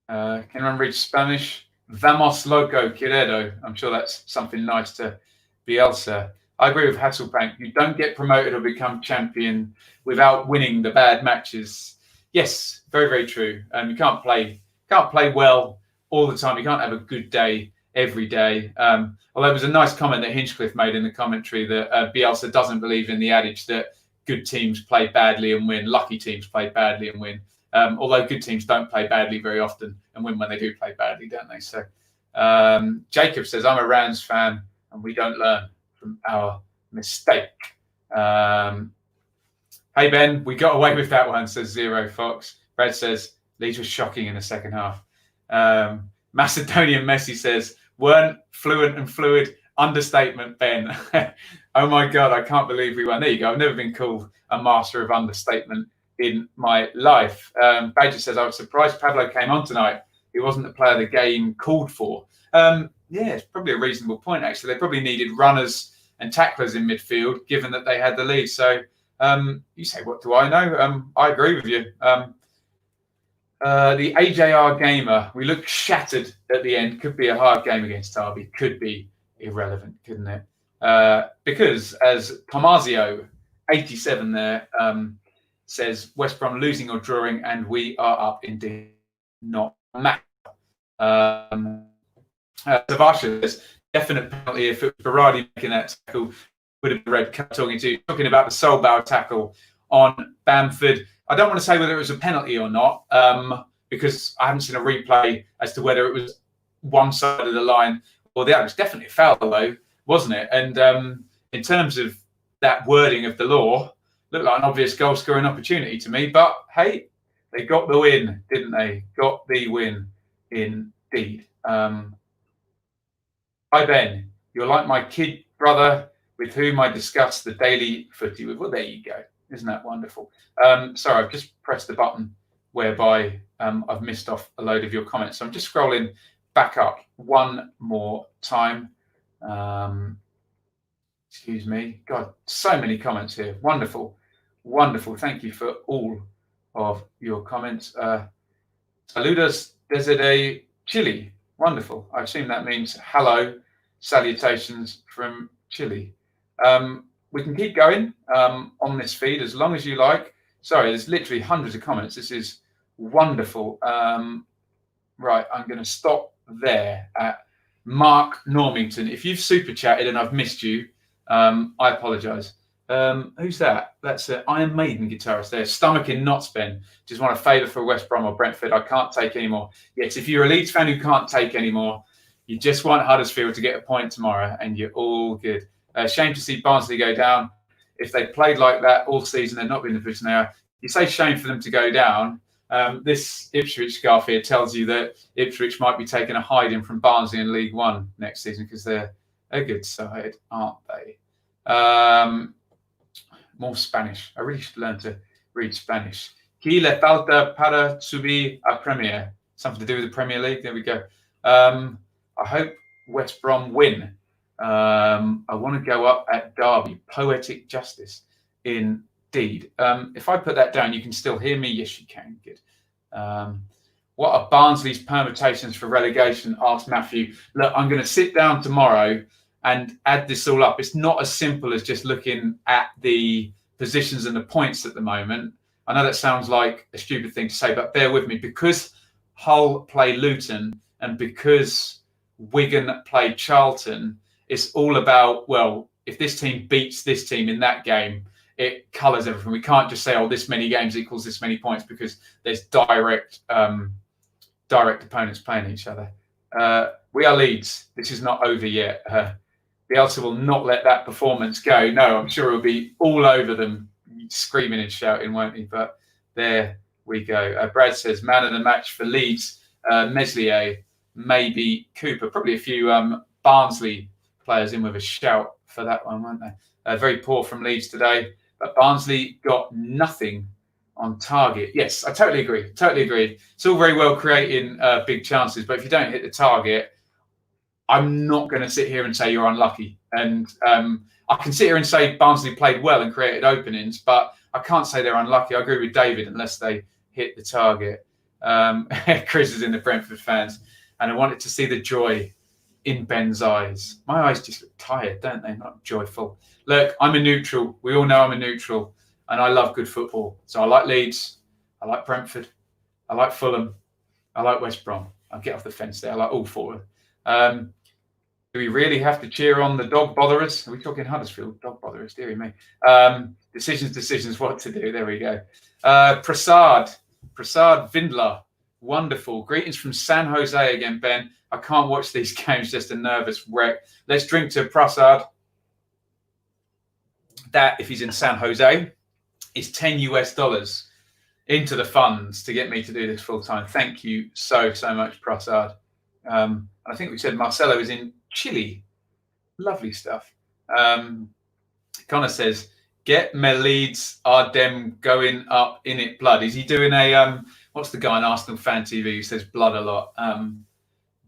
Can anyone read Spanish? Vamos loco, querido. I'm sure that's something nice to Bielsa. I agree with Hasselbank. You don't get promoted or become champion without winning the bad matches. Yes, very, very true. You can't play well all the time. You can't have a good day every day. Although it was a nice comment that Hinchcliffe made in the commentary that Bielsa doesn't believe in the adage that good teams play badly and win, lucky teams play badly and win. Although good teams don't play badly very often and win when they do play badly, don't they? So Jacob says, I'm a Rams fan and we don't learn from our mistake. Hey, Ben, we got away with that one, says Zero Fox. Brad says, Leeds was shocking in the second half. Macedonian Messi says, weren't fluent and fluid. Understatement, Ben. Oh, my God, I can't believe we won. There you go. I've never been called a master of understatement in my life. Badger says, I was surprised Pablo came on tonight. He wasn't the player the game called for. Yeah, it's probably a reasonable point, actually. They probably needed runners and tacklers in midfield, given that they had the lead. So you say, what do I know? I agree with you. The AJR Gamer, we look shattered at the end. Could be a hard game against Derby. Could be irrelevant, couldn't it? Because as Tomazio, 87 there, says West Brom losing or drawing, and we are up indeed, not matter. Savasha says definite penalty if it was Berardi making that tackle, would have been red card. Talking about the Solbauer tackle on Bamford. I don't want to say whether it was a penalty or not, because I haven't seen a replay as to whether it was one side of the line or the other. It was definitely a foul, though, wasn't it? And in terms of that wording of the law, looked like an obvious goal-scoring opportunity to me. But hey, they got the win, didn't they? Got the win, indeed. Hi, Ben. You're like my kid brother with whom I discuss the daily footy with. Well, there you go. Isn't that wonderful? Sorry, I've just pressed the button whereby I've missed off a load of your comments. So I'm just scrolling back up one more time. Excuse me. God, so many comments here. Wonderful. Wonderful. Thank you for all of your comments. Saludos desde Chile. Wonderful. I assume that means hello, salutations from Chile. We can keep going on this feed as long as you like. Sorry, there's literally hundreds of comments. This is wonderful. Right, I'm going to stop there at Mark Normington. If you've super chatted and I've missed you, I apologise. Who's that? That's an Iron Maiden guitarist there. Stomach in knots, Ben. Just want a favour for West Brom or Brentford. I can't take any more. Yes, if you're a Leeds fan who can't take any more, you just want Huddersfield to get a point tomorrow and you're all good. Shame to see Barnsley go down. If they played like that all season, they'd not be in the position they are. You say shame for them to go down. This Ipswich scarf here tells you that Ipswich might be taking a hiding from Barnsley in League One next season because they're a good side, aren't they? More Spanish. I really should learn to read Spanish. ¿Qué le falta para subir a Premier? Something to do with the Premier League. There we go. I hope West Brom win. I want to go up at Derby. Poetic justice, indeed. If I put that down, you can still hear me? Yes, you can. Good. What are Barnsley's permutations for relegation? Asked Matthew. Look, I'm going to sit down tomorrow and add this all up. It's not as simple as just looking at the positions and the points at the moment. I know that sounds like a stupid thing to say, but bear with me. Because Hull play Luton and because Wigan play Charlton, it's all about, well, if this team beats this team in that game, it colours everything. We can't just say, oh, this many games equals this many points because there's direct opponents playing each other. We are Leeds. This is not over yet. Bielsa will not let that performance go. No, I'm sure he'll be all over them, screaming and shouting, won't he? But there we go. Brad says, man of the match for Leeds, Meslier, maybe Cooper. Probably a few Barnsley players in with a shout for that one, weren't they? Very poor from Leeds today. But Barnsley got nothing on target. Yes, I totally agree. Totally agree. It's all very well creating big chances, but if you don't hit the target, I'm not going to sit here and say you're unlucky. And I can sit here and say Barnsley played well and created openings, but I can't say they're unlucky. I agree with David unless they hit the target. Chris is in the Brentford fans, and I wanted to see the joy in Ben's eyes. My eyes just look tired, don't they? Not joyful. Look, I'm a neutral. We all know I'm a neutral, and I love good football. So I like Leeds. I like Brentford. I like Fulham. I like West Brom. I'll get off the fence there. I like all four. Do we really have to cheer on the dog botherers? Are we talking Huddersfield? Dog botherers, dearie me. Decisions, what to do. There we go. Prasad Vindler. Wonderful. Greetings from San Jose again, Ben. I can't watch these games, just a nervous wreck. Let's drink to Prasad. That, if he's in San Jose, is $10 into the funds to get me to do this full time. Thank you so much, Prasad. I think we said Marcelo is in Chile. Lovely stuff. Connor says, get me Leeds are them going up in it blood. Is he doing a, what's the guy on Arsenal Fan TV who says blood a lot?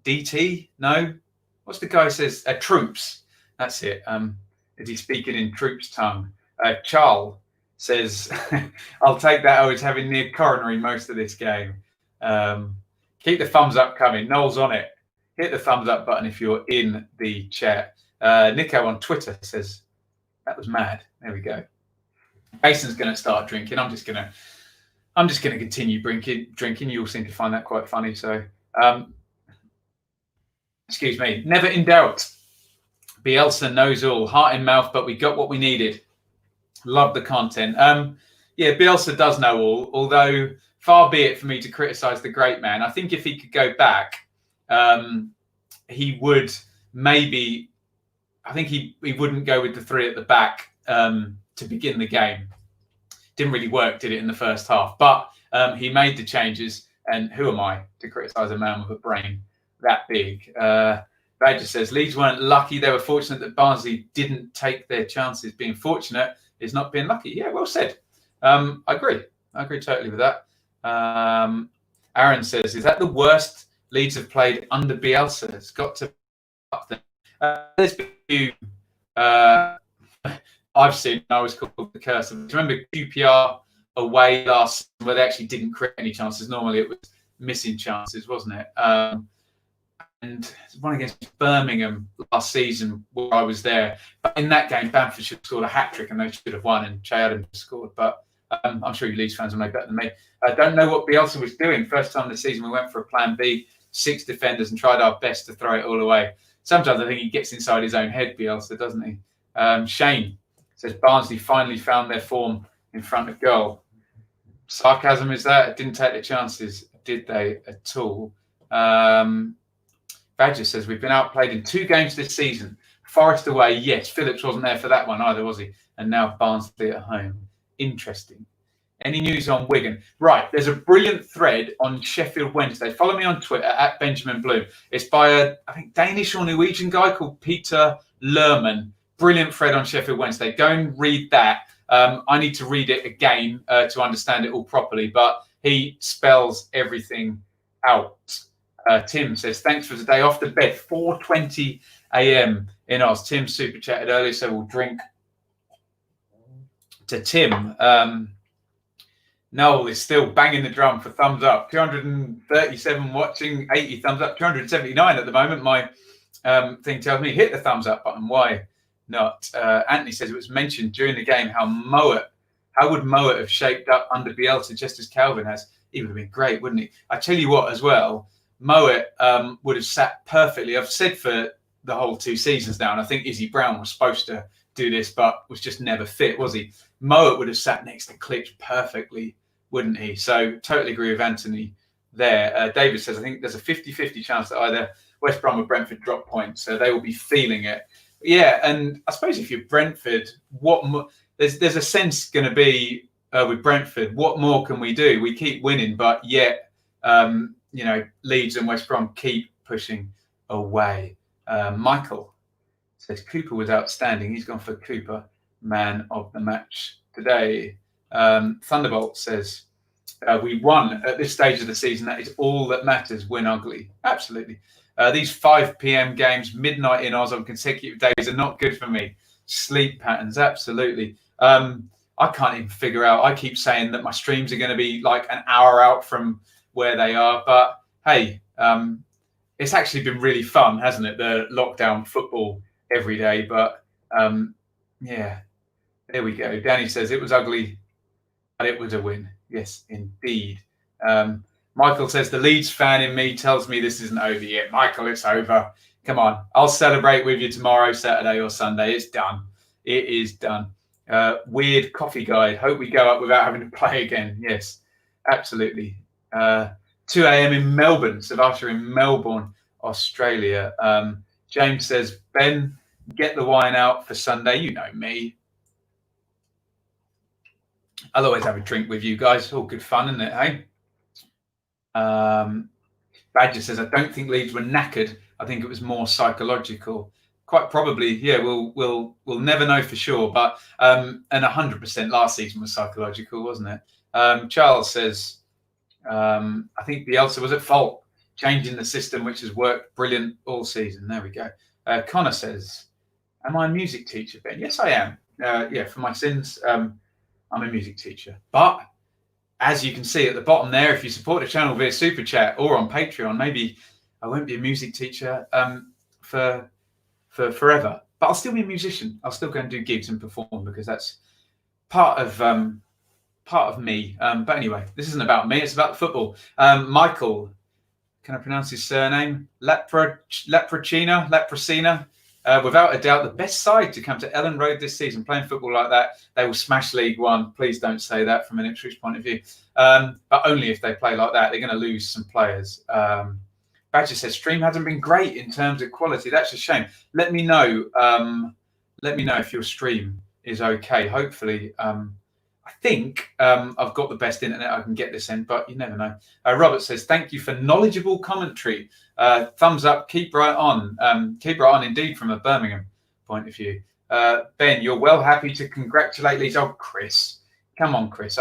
DT? No? What's the guy who says troops? That's it. Is he speaking in troops tongue? Charles says, I'll take that. I was having near coronary most of this game. Keep the thumbs up coming. Noel's on it. Hit the thumbs up button if you're in the chat. Nico on Twitter says, that was mad. There we go. Jason's going to start drinking. I'm just going to continue drinking. You all seem to find that quite funny. So, excuse me. Never in doubt. Bielsa knows all. Heart in mouth, but we got what we needed. Love the content. Yeah, Bielsa does know all, although far be it for me to criticise the great man. I think if he could go back, he would maybe, I think he wouldn't go with the three at the back to begin the game. Didn't really work, did it, in the first half? But he made the changes, and who am I to criticise a man with a brain that big? Badger says, Leeds weren't lucky. They were fortunate that Barnsley didn't take their chances. Being fortunate is not being lucky. Yeah, well said. I agree. I agree totally with that. Aaron says, is that the worst Leeds have played under Bielsa? It's got to be up there. There's been a few I've seen. I was called the curse. Do you remember QPR away last season where they actually didn't create any chances? Normally it was missing chances, wasn't it? And one against Birmingham last season where I was there. But in that game, Bamford should have scored a hat-trick and they should have won, and Che Adams scored. But I'm sure you Leeds fans will know better than me. I don't know what Bielsa was doing. First time this season, we went for a plan B, 6 defenders, and tried our best to throw it all away. Sometimes I think he gets inside his own head, Bielsa, doesn't he? Shane says, Barnsley finally found their form in front of goal. Sarcasm is that? Didn't take the chances, did they, at all? Badger says, we've been outplayed in 2 games this season. Forest away, yes. Phillips wasn't there for that one either, was he? And now Barnsley at home. Interesting. Any news on Wigan? Right, there's a brilliant thread on Sheffield Wednesday. Follow me on Twitter, at Benjamin Bloom. It's by a, I think, Danish or Norwegian guy called Peter Lerman. Brilliant thread on Sheffield Wednesday. Go and read that. I need to read it again to understand it all properly, but he spells everything out. Tim says, thanks for today. Off to bed, 4:20 a.m. in Oz. Tim super chatted earlier, so we'll drink to Tim. Noel is still banging the drum for thumbs up. 237 watching, 80 thumbs up, 279 at the moment. My thing tells me hit the thumbs up button. Why not? Anthony says it was mentioned during the game how would Mowat have shaped up under Bielsa just as Calvin has? He would have been great, wouldn't he? I tell you what, as well, Mowat would have sat perfectly. I've said for the whole 2 seasons now, and I think Izzy Brown was supposed to do this, but was just never fit, was he? Mowat would have sat next to Klitsch perfectly, wouldn't he? So totally agree with Anthony there. David says, I think there's a 50-50 chance that either West Brom or Brentford drop points, so they will be feeling it. Yeah, and I suppose if you're Brentford, there's a sense going to be with Brentford, what more can we do? We keep winning, but yet, Leeds and West Brom keep pushing away. Michael says Cooper was outstanding. He's gone for Cooper, man of the match today. Thunderbolt says, we won at this stage of the season. That is all that matters. Win ugly. Absolutely. These 5 p.m. games, midnight in Oz on consecutive days are not good for me. Sleep patterns, absolutely. I can't even figure out. I keep saying that my streams are going to be like an hour out from where they are. But hey, it's actually been really fun, hasn't it? The lockdown football every day. But yeah, there we go. Danny says it was ugly, but it was a win. Yes, indeed. Michael says the Leeds fan in me tells me this isn't over yet. Michael, it's over. Come on. I'll celebrate with you tomorrow, Saturday or Sunday. It's done. It is done. Weird coffee guide. Hope we go up without having to play again. Yes, absolutely. 2 a.m. in Melbourne. Savasha in Melbourne, Australia. James says, Ben, get the wine out for Sunday. You know me. I'll always have a drink with you guys. All good fun, isn't it, hey? Badger says, I don't think Leeds were knackered. I think it was more psychological. Quite probably, yeah, we'll never know for sure. But and 100% last season was psychological, wasn't it? Charles says, I think Bielsa was at fault, changing the system, which has worked brilliant all season. There we go. Connor says, am I a music teacher, Ben? Yes, I am. Yeah, for my sins, I'm a music teacher. But as you can see at the bottom there, if you support the channel via Super Chat or on Patreon, maybe I won't be a music teacher for forever, but I'll still be a musician. I'll still go and do gigs and perform because that's part of me. But anyway, this isn't about me. It's about the football. Michael, can I pronounce his surname? Lepracina. Without a doubt, the best side to come to Ellen Road this season. Playing football like that, they will smash League One. Please don't say that from an Ipswich point of view. But only if they play like that. They're going to lose some players. Badger says stream hasn't been great in terms of quality. That's a shame. Let me know. Let me know if your stream is okay. Hopefully, I think I've got the best internet I can get this in, but you never know. Robert says, thank you for knowledgeable commentary. Thumbs up. Keep right on. Keep right on indeed from a Birmingham point of view. Ben, you're well happy to congratulate Leeds. Oh, Chris. Come on, Chris.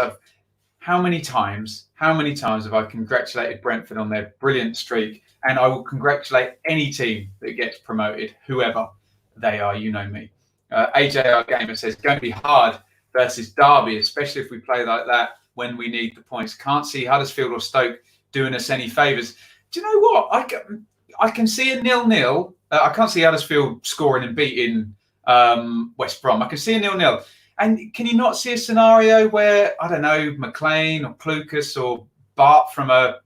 How many times have I congratulated Brentford on their brilliant streak? And I will congratulate any team that gets promoted, whoever they are. You know me. AJR Gamer says, going to be hard versus Derby, especially if we play like that when we need the points. Can't see Huddersfield or Stoke doing us any favours. Do you know what? I can see a 0-0. I can't see Huddersfield scoring and beating West Brom. I can see a 0-0. And can you not see a scenario where, I don't know, McLean or Klukas or Bart from a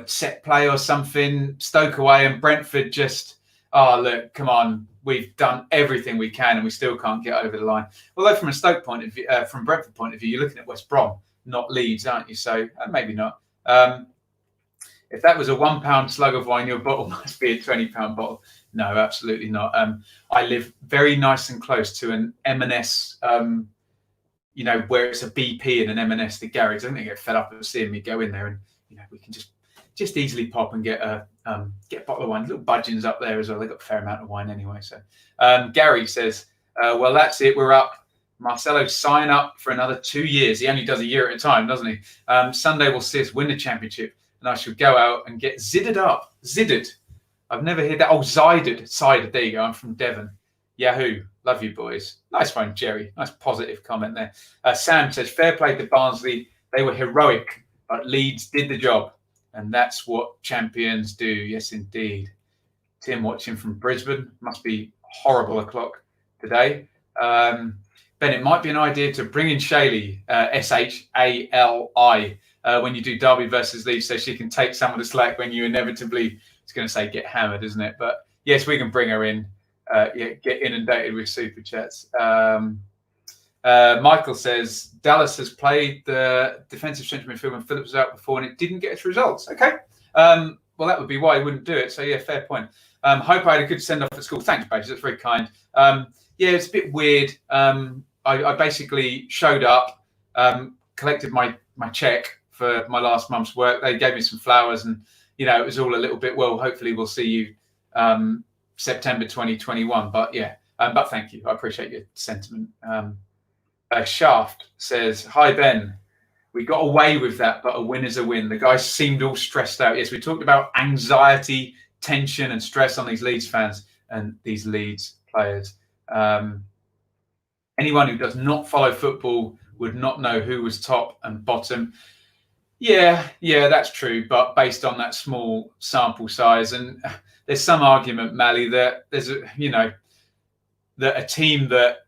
set play or something, Stoke away, and Brentford just, oh, look, come on, we've done everything we can and we still can't get over the line. Although from a Stoke point of view, from Brentford point of view, you're looking at West Brom, not Leeds, aren't you? So maybe not. If that was a £1 slug of wine, your bottle must be a £20 bottle. No, absolutely not. I live very nice and close to an M&S, where it's a BP and an M&S, the garage. I think they get fed up of seeing me go in there, and we can just easily pop and get a bottle of wine. Little budgeons up there as well. They've got a fair amount of wine anyway. So Gary says, well, that's it. We're up. Marcelo, sign up for another 2 years. He only does a year at a time, doesn't he? Sunday will see us win the championship, and I shall go out and get zidded up. Zidded. I've never heard that. Oh, Zided. Sided. There you go. I'm from Devon. Yahoo. Love you, boys. Nice one, Jerry. Nice positive comment there. Sam says, fair play to Barnsley. They were heroic, but Leeds did the job. And that's what champions do. Yes, indeed. Tim watching from Brisbane. Must be horrible o'clock today. Ben, it might be an idea to bring in Shaylee, Shali, when you do Derby versus Leeds, so she can take some of the slack when you inevitably, it's going to say get hammered, isn't it? But yes, we can bring her in. Get inundated with super chats. Michael says, Dallas has played the defensive central midfield when Phillips was out before and it didn't get its results. Okay. Well, that would be why he wouldn't do it. So, yeah, fair point. Hope I had a good send-off at school. Thanks, Badge. That's very kind. It's a bit weird. I basically showed up, collected my cheque for my last month's work. They gave me some flowers and, it was all a little bit, well, hopefully we'll see you September 2021. But, yeah, but thank you. I appreciate your sentiment. Shaft says, hi, Ben. We got away with that, but a win is a win. The guys seemed all stressed out. Yes, we talked about anxiety, tension and stress on these Leeds fans and these Leeds players. Anyone who does not follow football would not know who was top and bottom. Yeah, that's true. But based on that small sample size, and there's some argument, Mally, that there's that a team that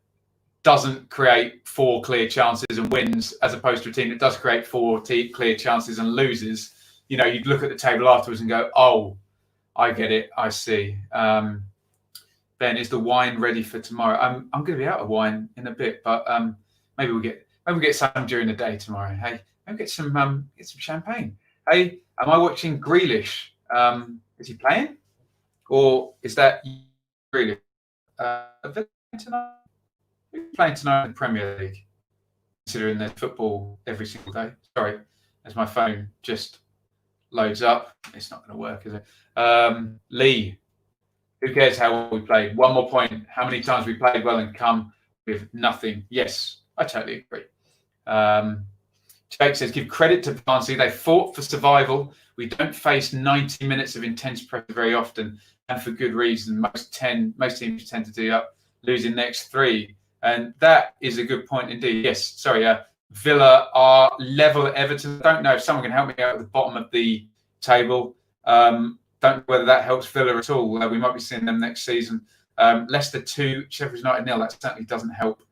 doesn't create 4 clear chances and wins, as opposed to a team that does create 4 clear chances and loses. You'd look at the table afterwards and go, "Oh, I get it. I see." Ben, is the wine ready for tomorrow? I'm going to be out of wine in a bit, but maybe we'll get some during the day tomorrow. Hey, maybe get some champagne. Hey, am I watching Grealish? Is he playing, or is that Grealish? Tonight? Who's playing tonight in the Premier League? Considering there's football every single day. Sorry, as my phone just loads up. It's not going to work, is it? Lee, who cares how well we played? One more point. How many times we played well and come with nothing? Yes, I totally agree. Jake says, give credit to Barnsley. They fought for survival. We don't face 90 minutes of intense pressure very often, and for good reason. Most teams tend to do that, losing next 3. And that is a good point indeed. Yes, sorry, Villa are level at Everton. I don't know if someone can help me out at the bottom of the table. Don't know whether that helps Villa at all. We might be seeing them next season. Leicester 2, Sheffield United 0. That certainly doesn't help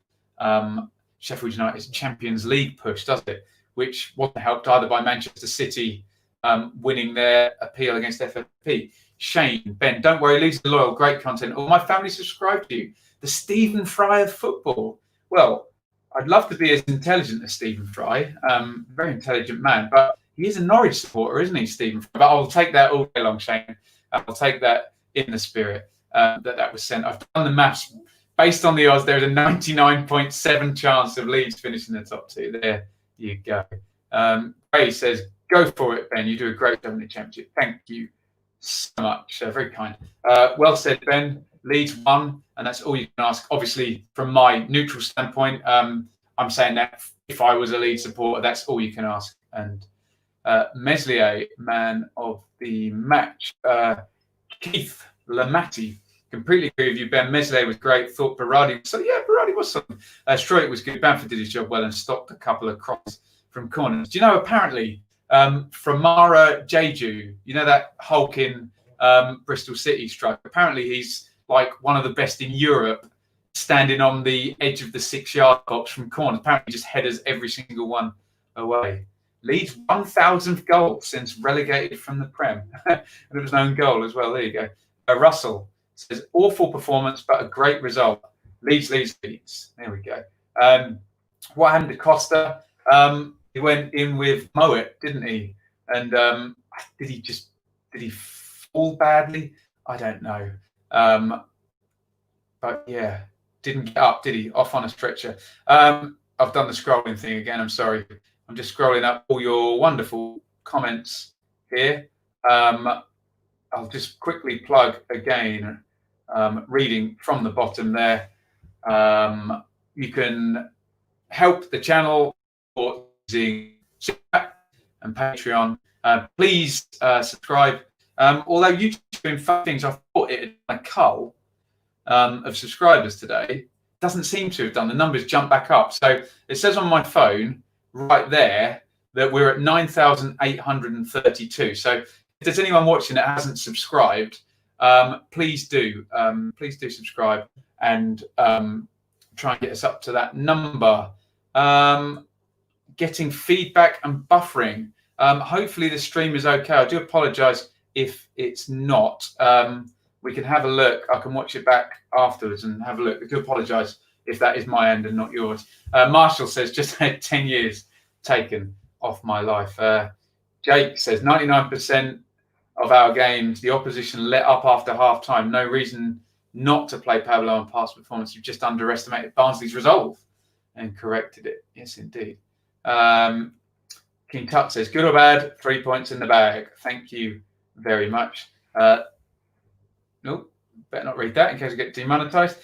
Sheffield United's Champions League push, does it? Which wasn't helped either by Manchester City winning their appeal against FFP. Shane, Ben, don't worry, Leeds are loyal, great content. All my family subscribe to you. The Stephen Fry of football. Well, I'd love to be as intelligent as Stephen Fry. Very intelligent man, but he is a Norwich supporter, isn't he, Stephen Fry? But I'll take that all day long, Shane. I'll take that in the spirit that was sent. I've done the maths. Based on the odds, there's a 99.7 chance of Leeds finishing the top 2. There you go. Ray says, go for it, Ben. You do a great job in the championship. Thank you so much. Very kind. Well said, Ben. Leeds won, and that's all you can ask. Obviously, from my neutral standpoint, I'm saying that if I was a Leeds supporter, that's all you can ask. And Meslier, man of the match. Keith Lamatti, completely agree with you, Ben. Meslier was great. Thought Berardi. So yeah, Berardi was something. Stroik was good. Bamford did his job well and stopped a couple of crosses from corners. Do you know, apparently, Framara Jeju, you know that hulking Bristol City striker, apparently he's like one of the best in Europe, standing on the edge of the 6-yard box from corners. Apparently he just headers every single one away. Leeds 1,000th goal since relegated from the Prem. And it was an own goal as well. There you go. Russell says, awful performance, but a great result. Leeds. There we go. What happened to Costa? He went in with Moet, didn't he? And did he fall badly? I don't know. But yeah, didn't get up, did he? Off on a stretcher. I've done the scrolling thing again. I'm sorry. I'm just scrolling up all your wonderful comments here. I'll just quickly plug again, reading from the bottom there. You can help the channel using Super Chat and Patreon. Please subscribe. Although YouTube's doing fun things, I thought it had done a cull of subscribers today. Doesn't seem to have done. The numbers jump back up. So it says on my phone right there that we're at 9,832. So if there's anyone watching that hasn't subscribed, please do subscribe and try and get us up to that number. Getting feedback and buffering. Hopefully the stream is okay. I do apologize if it's not. We can have a look. I can watch it back afterwards and have a look. I do apologize if that is my end and not yours. Marshall says, just had 10 years taken off my life. Jake says, 99% of our games, the opposition let up after half time. No reason not to play Pablo on past performance. You've just underestimated Barnsley's resolve and corrected it. Yes, indeed. King Tut says, good or bad, 3 points in the bag. Thank you very much. Nope, better not read that in case I get demonetized.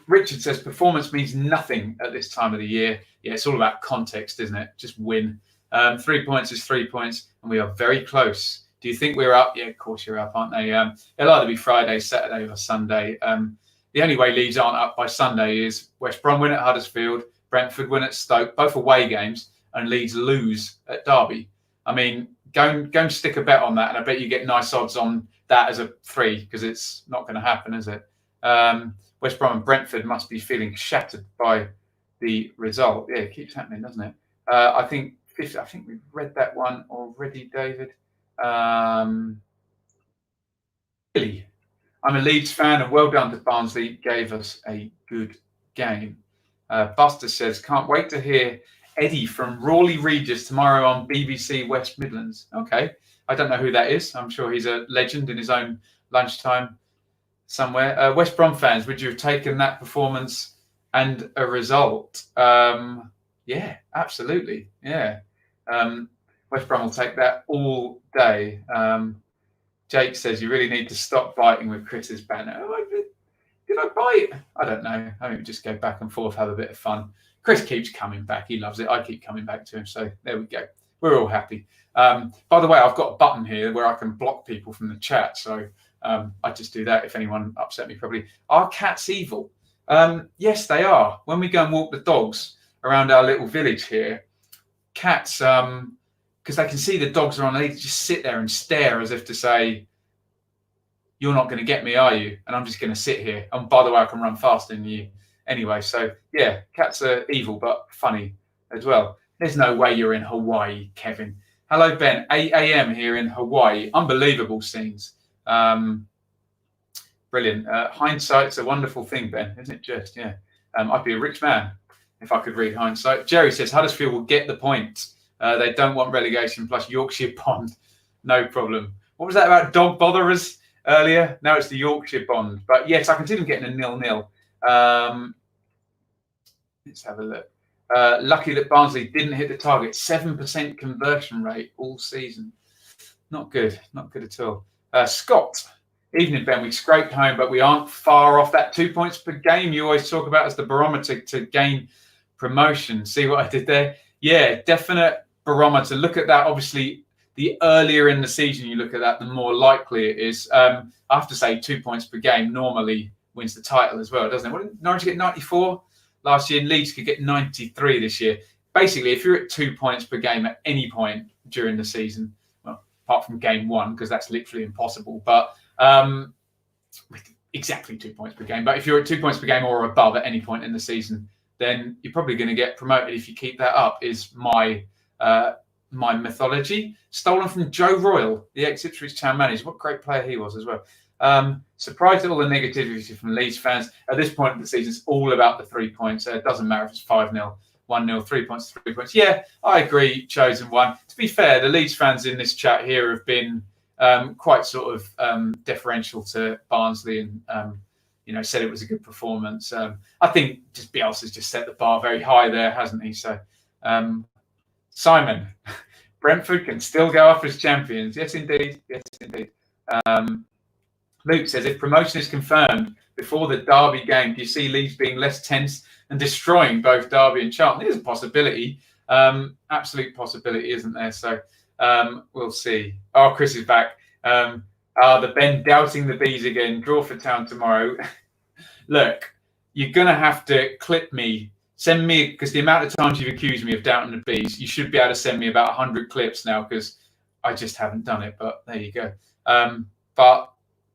Richard says, performance means nothing at this time of the year. Yeah, it's all about context, isn't it? Just win. 3 points is 3 points, and we are very close. Do you think we're up? Yeah, of course you're up, aren't they? It'll either be Friday, Saturday, or Sunday. The only way Leeds aren't up by Sunday is West Brom win at Huddersfield, Brentford win at Stoke, both away games, and Leeds lose at Derby. I mean, go and stick a bet on that, and I bet you get nice odds on that as a 3, because it's not going to happen, is it? West Brom and Brentford must be feeling shattered by the result. Yeah, it keeps happening, doesn't it? I think we've read that one already, David. Really, I'm a Leeds fan, and well done to Barnsley. Gave us a good game. Buster says, can't wait to hear Eddie from Rawley Regis tomorrow on BBC West Midlands. Okay. I don't know who that is. I'm sure he's a legend in his own lunchtime somewhere. West Brom fans, would you have taken that performance and a result? Yeah, absolutely. Yeah. West Brom will take that all day. Jake says, you really need to stop biting with Chris's banner. Oh, did I bite? I don't know. I think we just go back and forth, have a bit of fun. Chris keeps coming back. He loves it. I keep coming back to him. So there we go. We're all happy. By the way, I've got a button here where I can block people from the chat. So I just do that if anyone upset me, probably. Are cats evil? Yes, they are. When we go and walk the dogs, around our little village here, cats, because they can see the dogs are on, they just sit there and stare as if to say, "You're not going to get me, are you?" And I'm just going to sit here. And by the way, I can run faster than you anyway. So yeah, cats are evil but funny as well. There's no way you're in Hawaii, Kevin. Hello, Ben. 8 a.m. here in Hawaii. Unbelievable scenes. Brilliant. Hindsight's a wonderful thing, Ben, isn't it? Just, yeah. I'd be a rich man if I could read hindsight. Jerry says Huddersfield will get the point. They don't want relegation plus Yorkshire Bond. No problem. What was that about dog botherers earlier? Now it's the Yorkshire Bond. But yes, I can see them getting a 0-0. Let's have a look. Lucky that Barnsley didn't hit the target. 7% conversion rate all season. Not good. Not good at all. Scott. Evening, Ben. We scraped home, but we aren't far off that 2 points per game you always talk about as the barometer to gain promotion. See what I did there? Yeah, definite barometer. Look at that. Obviously, the earlier in the season you look at that, the more likely it is. I have to say 2 points per game normally wins the title as well, doesn't it? What did Norwich get 94 last year? Leeds could get 93 this year. Basically, if you're at 2 points per game at any point during the season, well, apart from game one, because that's literally impossible, but exactly 2 points per game. But if you're at 2 points per game or above at any point in the season, then you're probably going to get promoted if you keep that up, is my mythology. Stolen from Joe Royal, the ex-Ipswich Town manager. What a great player he was as well. Surprised at all the negativity from Leeds fans. At this point in the season, it's all about the 3 points. It doesn't matter if it's 5-0, 1-0, 3 points, 3 points. Yeah, I agree, chosen one. To be fair, the Leeds fans in this chat here have been quite sort of deferential to Barnsley and, said it was a good performance. I think just Bielsa's just set the bar very high there, hasn't he? So, Simon, Brentford can still go up as champions. Yes, indeed. Yes, indeed. Luke says, if promotion is confirmed before the Derby game, do you see Leeds being less tense and destroying both Derby and Charlton? There's a possibility. Absolute possibility, isn't there? So we'll see. Oh, Chris is back. The Ben doubting the bees again. Draw for Town tomorrow. Look, you're going to have to clip me. Send me, because the amount of times you've accused me of doubting the bees, you should be able to send me about 100 clips now, because I just haven't done it. But there you go. But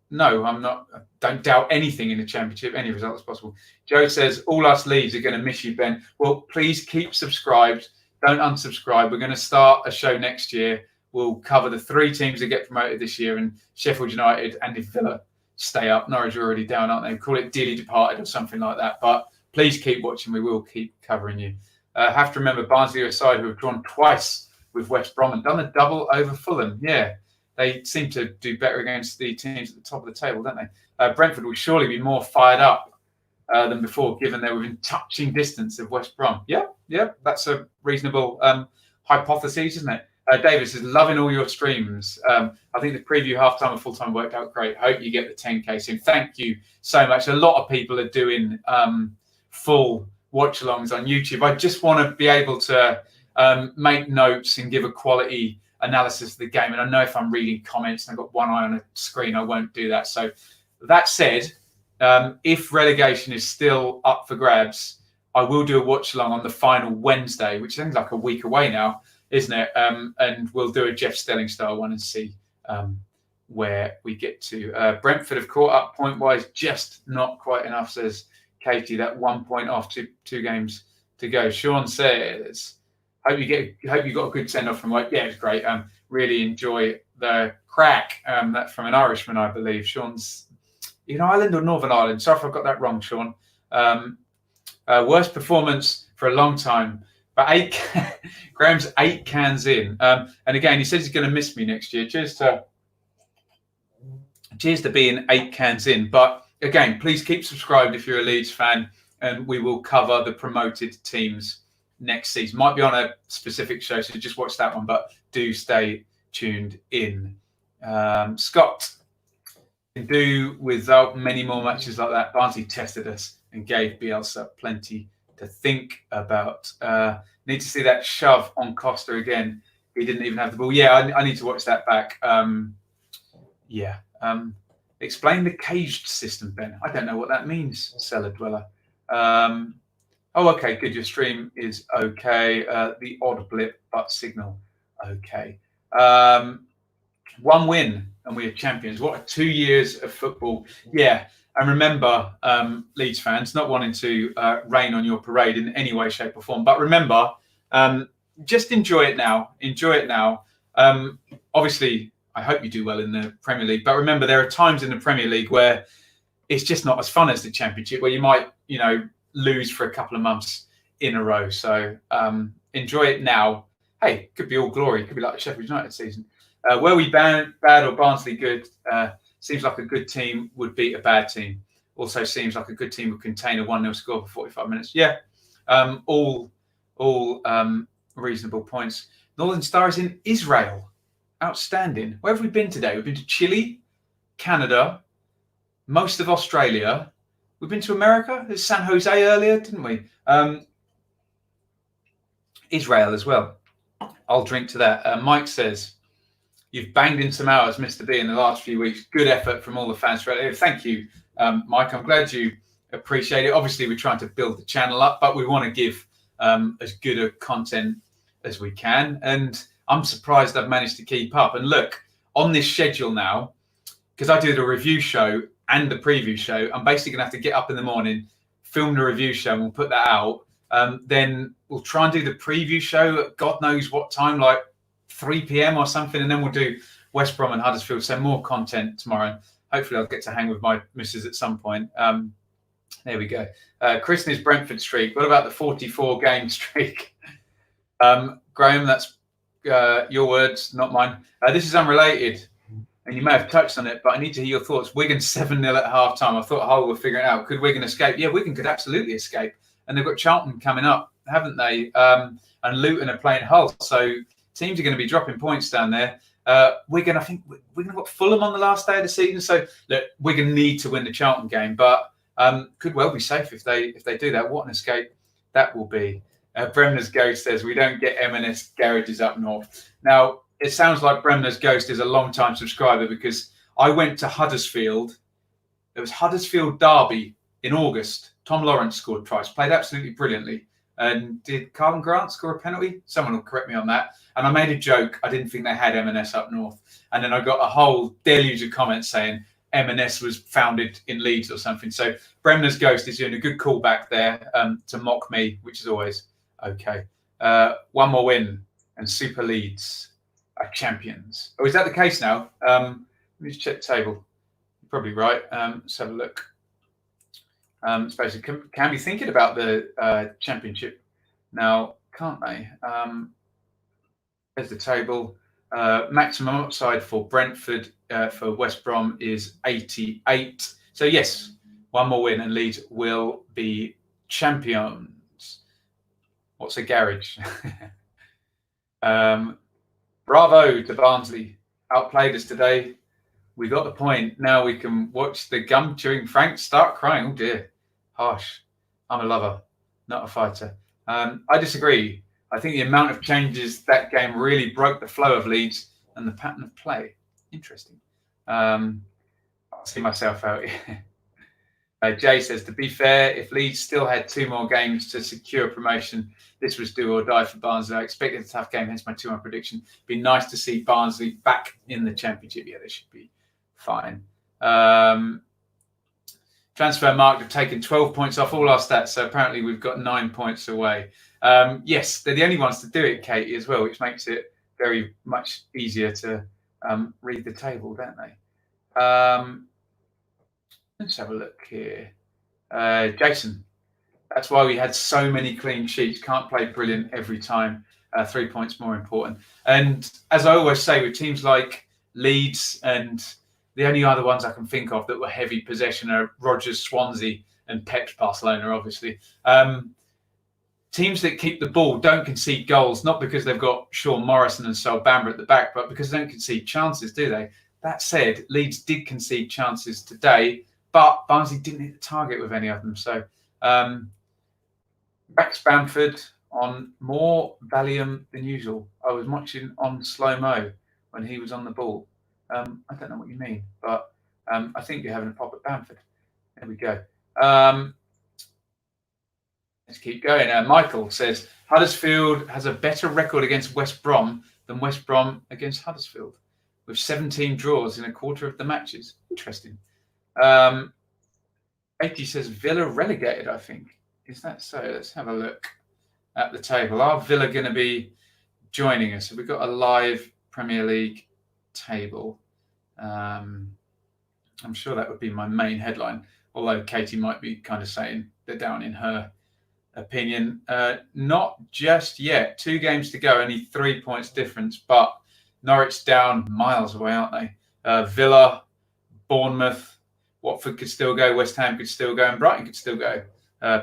no, I'm not. Don't doubt anything in the Championship. Any result is possible. Joe says, all us Leeds are going to miss you, Ben. Well, please keep subscribed. Don't unsubscribe. We're going to start a show next year. We'll cover the 3 teams that get promoted this year, and Sheffield United, and if Villa stay up. Norwich are already down, aren't they? Call it dearly departed or something like that. But please keep watching. We will keep covering you. Have to remember, Barnsley are a side who have drawn twice with West Brom and done a double over Fulham. Yeah, they seem to do better against the teams at the top of the table, don't they? Brentford will surely be more fired up than before, given they're within touching distance of West Brom. Yeah, that's a reasonable hypothesis, isn't it? David says, loving all your streams. I think the preview halftime and full-time worked out great. Hope you get the 10K soon. Thank you so much. A lot of people are doing full watch-alongs on YouTube. I just want to be able to make notes and give a quality analysis of the game. And I know if I'm reading comments and I've got one eye on a screen, I won't do that. So that said, if relegation is still up for grabs, I will do a watch-along on the final Wednesday, which I think is like a week away now, isn't it? And we'll do a Jeff Stelling style one and see where we get to. Brentford have caught up point-wise, just not quite enough, says Katie. That 1 point off, two games to go. Sean says, hope you got a good send-off from work. Yeah, it's great. Really enjoy the crack. That's from an Irishman, I believe. Sean's in Ireland or Northern Ireland? Sorry if I got that wrong, Sean. Worst performance for a long time. But Graham's 8 cans in. And again, he says he's going to miss me next year. Cheers to being 8 cans in. But again, please keep subscribed if you're a Leeds fan, and we will cover the promoted teams next season. Might be on a specific show, so just watch that one, but do stay tuned in. Scott, can do without many more matches like that. Barnsley tested us and gave Bielsa plenty to think about. Need to see that shove on Costa again. He didn't even have the ball. Yeah, I need to watch that back. Explain the caged system, Ben. I don't know what that means, cellar dweller. Oh, okay, good. Your stream is okay. The odd blip, but signal okay. 1 win and we are champions. What 2 years of football. Yeah. And remember, Leeds fans, not wanting to rain on your parade in any way, shape, or form, but remember, just enjoy it now. Enjoy it now. Obviously, I hope you do well in the Premier League, but remember, there are times in the Premier League where it's just not as fun as the Championship, where you might, lose for a couple of months in a row. So enjoy it now. Hey, could be all glory. Could be like the Sheffield United season. Were we bad or Barnsley good? Seems like a good team would beat a bad team. Also seems like a good team would contain a 1-0 score for 45 minutes. Yeah, all reasonable points. Northern Star is in Israel. Outstanding. Where have we been today? We've been to Chile, Canada, most of Australia. We've been to America. There's San Jose earlier, didn't we? Israel as well. I'll drink to that. Mike says, you've banged in some hours, Mr. B, in the last few weeks. Good effort from all the fans. Thank you, Mike. I'm glad you appreciate it. Obviously, we're trying to build the channel up, but we want to give as good a content as we can. And I'm surprised I've managed to keep up. And look, on this schedule now, because I do the review show and the preview show, I'm basically going to have to get up in the morning, film the review show, and we'll put that out. Then we'll try and do the preview show at God knows what time, like 3 p.m. or something, and then we'll do West Brom and Huddersfield. So more content tomorrow. Hopefully I'll get to hang with my missus at some point. There we go. Krissey's Brentford streak. What about the 44-game streak? Graham, that's your words, not mine. This is unrelated, and you may have touched on it, but I need to hear your thoughts. Wigan 7-0 at half-time. I thought Hull were figuring it out. Could Wigan escape? Yeah, Wigan could absolutely escape. And they've got Charlton coming up, haven't they? And Luton are playing Hull. So teams are going to be dropping points down there. Wigan, I think Wigan have got Fulham on the last day of the season. So look, Wigan need to win the Charlton game, but could well be safe if they do that. What an escape that will be. Bremner's Ghost says, we don't get M&S garages up north. Now, it sounds like Bremner's Ghost is a long-time subscriber, because I went to Huddersfield. It was Huddersfield Derby in August. Tom Lawrence scored twice, played absolutely brilliantly. And did Carlton Grant score a penalty? Someone will correct me on that. And I made a joke. I didn't think they had M&S up north. And then I got a whole deluge of comments saying M&S was founded in Leeds or something. So Bremner's Ghost is doing a good callback there to mock me, which is always okay. 1 more win and Super Leeds are champions. Oh, is that the case now? Let me just check the table. You're probably right. Let's have a look. Suppose you can be thinking about the championship now, can't they? There's the table. Maximum upside for Brentford for West Brom is 88. So yes, 1 more win and Leeds will be champions. What's a garage? Bravo to Barnsley. Outplayed us today. We got the point. Now we can watch the gum chewing Frank start crying. Oh dear. Harsh. I'm a lover, not a fighter. I disagree. I think the amount of changes that game really broke the flow of Leeds and the pattern of play. Interesting. I'll see myself out here. Jay says, to be fair, if Leeds still had 2 more games to secure promotion, this was do or die for Barnsley. I expected a tough game, hence my 2-1 prediction. Be nice to see Barnsley back in the Championship. Yeah, they should be fine. Transfer Mark have taken 12 points off all our stats, so apparently we've got 9 points away. Yes, they're the only ones to do it, Katie, as well, which makes it very much easier to read the table, don't they? Let's have a look here. Jason, that's why we had so many clean sheets. Can't play brilliant every time. 3 points more important. And as I always say, with teams like Leeds, and the only other ones I can think of that were heavy possession are Rodgers, Swansea, and Pep's Barcelona, obviously. Teams that keep the ball don't concede goals, not because they've got Sean Morrison and Sol Bamber at the back, but because they don't concede chances, do they? That said, Leeds did concede chances today, but Barnsley didn't hit the target with any of them. So Rex Bamford on more Valium than usual. I was watching on slow-mo when he was on the ball. I don't know what you mean, but I think you're having a pop at Bamford. There we go. Let's keep going. Michael says Huddersfield has a better record against West Brom than West Brom against Huddersfield, with 17 draws in a quarter of the matches. Interesting. 80 says Villa relegated, I think. Is that so? Let's have a look at the table. Are Villa going to be joining us? Have we got a live Premier League table? I'm sure that would be my main headline, although Katie might be kind of saying they're down in her opinion. Not just yet. 2 games to go, only 3 points difference, but Norwich down miles away, aren't they? Villa, Bournemouth, Watford could still go, West Ham could still go, and Brighton could still go.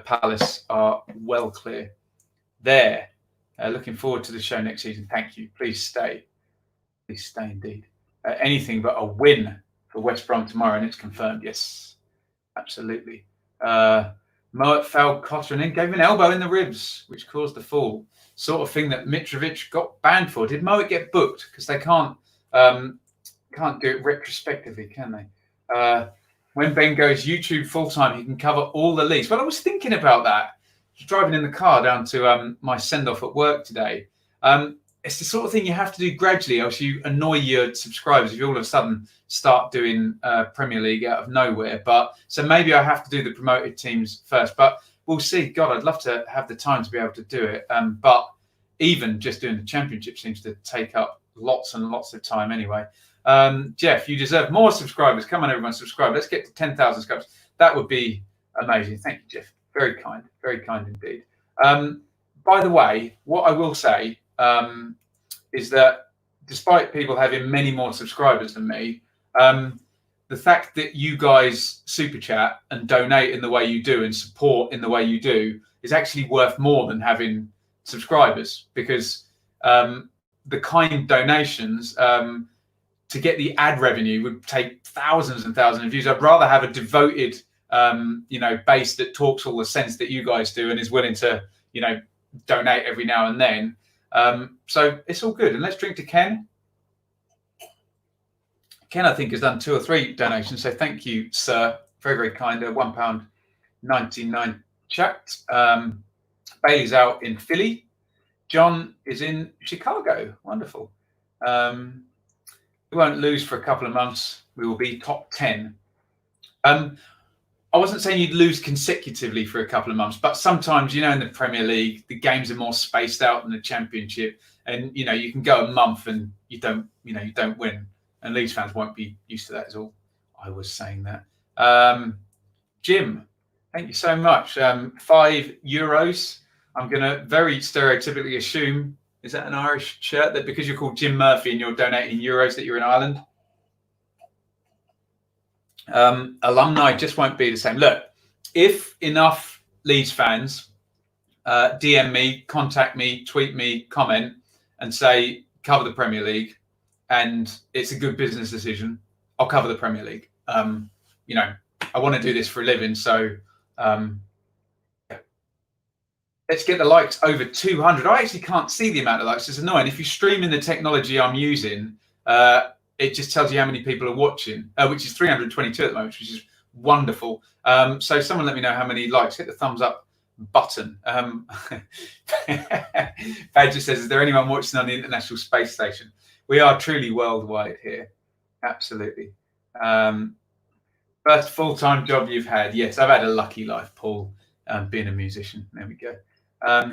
Palace are well clear there. Looking forward to the show next season. Thank you. Please stay. Please stay indeed. Anything but a win for West Brom tomorrow, and it's confirmed. Yes, absolutely. Moet fouled Cotter and then gave an elbow in the ribs, which caused the fall. Sort of thing that Mitrovic got banned for. Did Moet get booked? Because they can't do it retrospectively, can they? When Ben goes YouTube full-time, he can cover all the leagues. Well, I was thinking about that. I was driving in the car down to my send-off at work today. It's the sort of thing you have to do gradually, else you annoy your subscribers if you all of a sudden start doing Premier League out of nowhere. So maybe I have to do the promoted teams first. But we'll see. God, I'd love to have the time to be able to do it. But even just doing the Championship seems to take up lots and lots of time anyway. Jeff, you deserve more subscribers. Come on, everyone, subscribe. Let's get to 10,000 subscribers. That would be amazing. Thank you, Jeff. Very kind indeed. By the way, what I will say is that despite people having many more subscribers than me, the fact that you guys super chat and donate in the way you do and support in the way you do is actually worth more than having subscribers, because the kind donations to get the ad revenue would take thousands and thousands of views. I'd rather have a devoted base that talks all the sense that you guys do and is willing to donate every now and then. So it's all good. And let's drink to Ken. Ken, I think, has done 2 or 3 donations. So thank you, sir. Very, very kind. £1.99 chat. Bailey's out in Philly. John is in Chicago. Wonderful. We won't lose for a couple of months. We will be top 10. I wasn't saying you'd lose consecutively for a couple of months, but sometimes, in the Premier League, the games are more spaced out than the Championship, and you can go a month and you don't win. And Leeds fans won't be used to that. Is all I was saying. That Jim, thank you so much. €5. I'm going to very stereotypically assume, is that an Irish shirt, that because you're called Jim Murphy and you're donating euros that you're in Ireland? Alumni just won't be the same. Look, if enough Leeds fans DM me, contact me, tweet me, comment, and say cover the Premier League, and it's a good business decision, I'll cover the Premier League. I want to do this for a living, so let's get the likes over 200. I actually can't see the amount of likes. It's annoying. If you stream in the technology I'm using, it just tells you how many people are watching, which is 322 at the moment, which is wonderful. So someone let me know how many likes. Hit the thumbs up button. Badger says, is there anyone watching on the International Space Station? We are truly worldwide here. Absolutely. First full-time job you've had? Yes, I've had a lucky life, Paul, being a musician. There we go.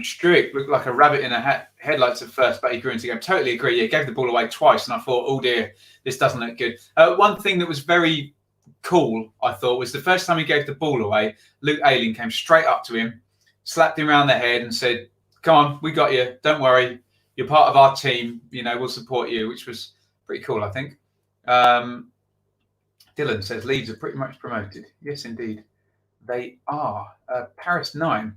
Struick looked like a rabbit in a headlights at first, but he grew into the game. Totally agree. Yeah, gave the ball away twice, and I thought, oh dear, this doesn't look good. One thing that was very cool, I thought, was the first time he gave the ball away, Luke Ayling came straight up to him, slapped him around the head and said, come on, we got you. Don't worry. You're part of our team. We'll support you, which was pretty cool, I think. Dylan says Leeds are pretty much promoted. Yes, indeed. They are. Paris 9.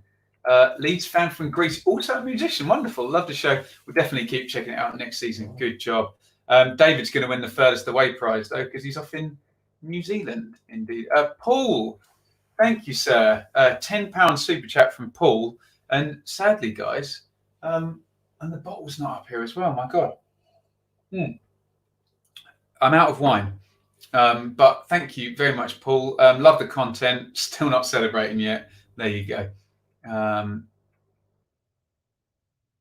Leeds fan from Greece, also a musician. Wonderful. Love the show. We'll definitely keep checking it out next season. Good job. David's going to win the furthest away prize, though, because he's off in New Zealand, indeed. Paul, thank you, sir. £10 super chat from Paul. And sadly, guys, and the bottle's not up here as well. My God. I'm out of wine. But thank you very much, Paul. Love the content. Still not celebrating yet. There you go.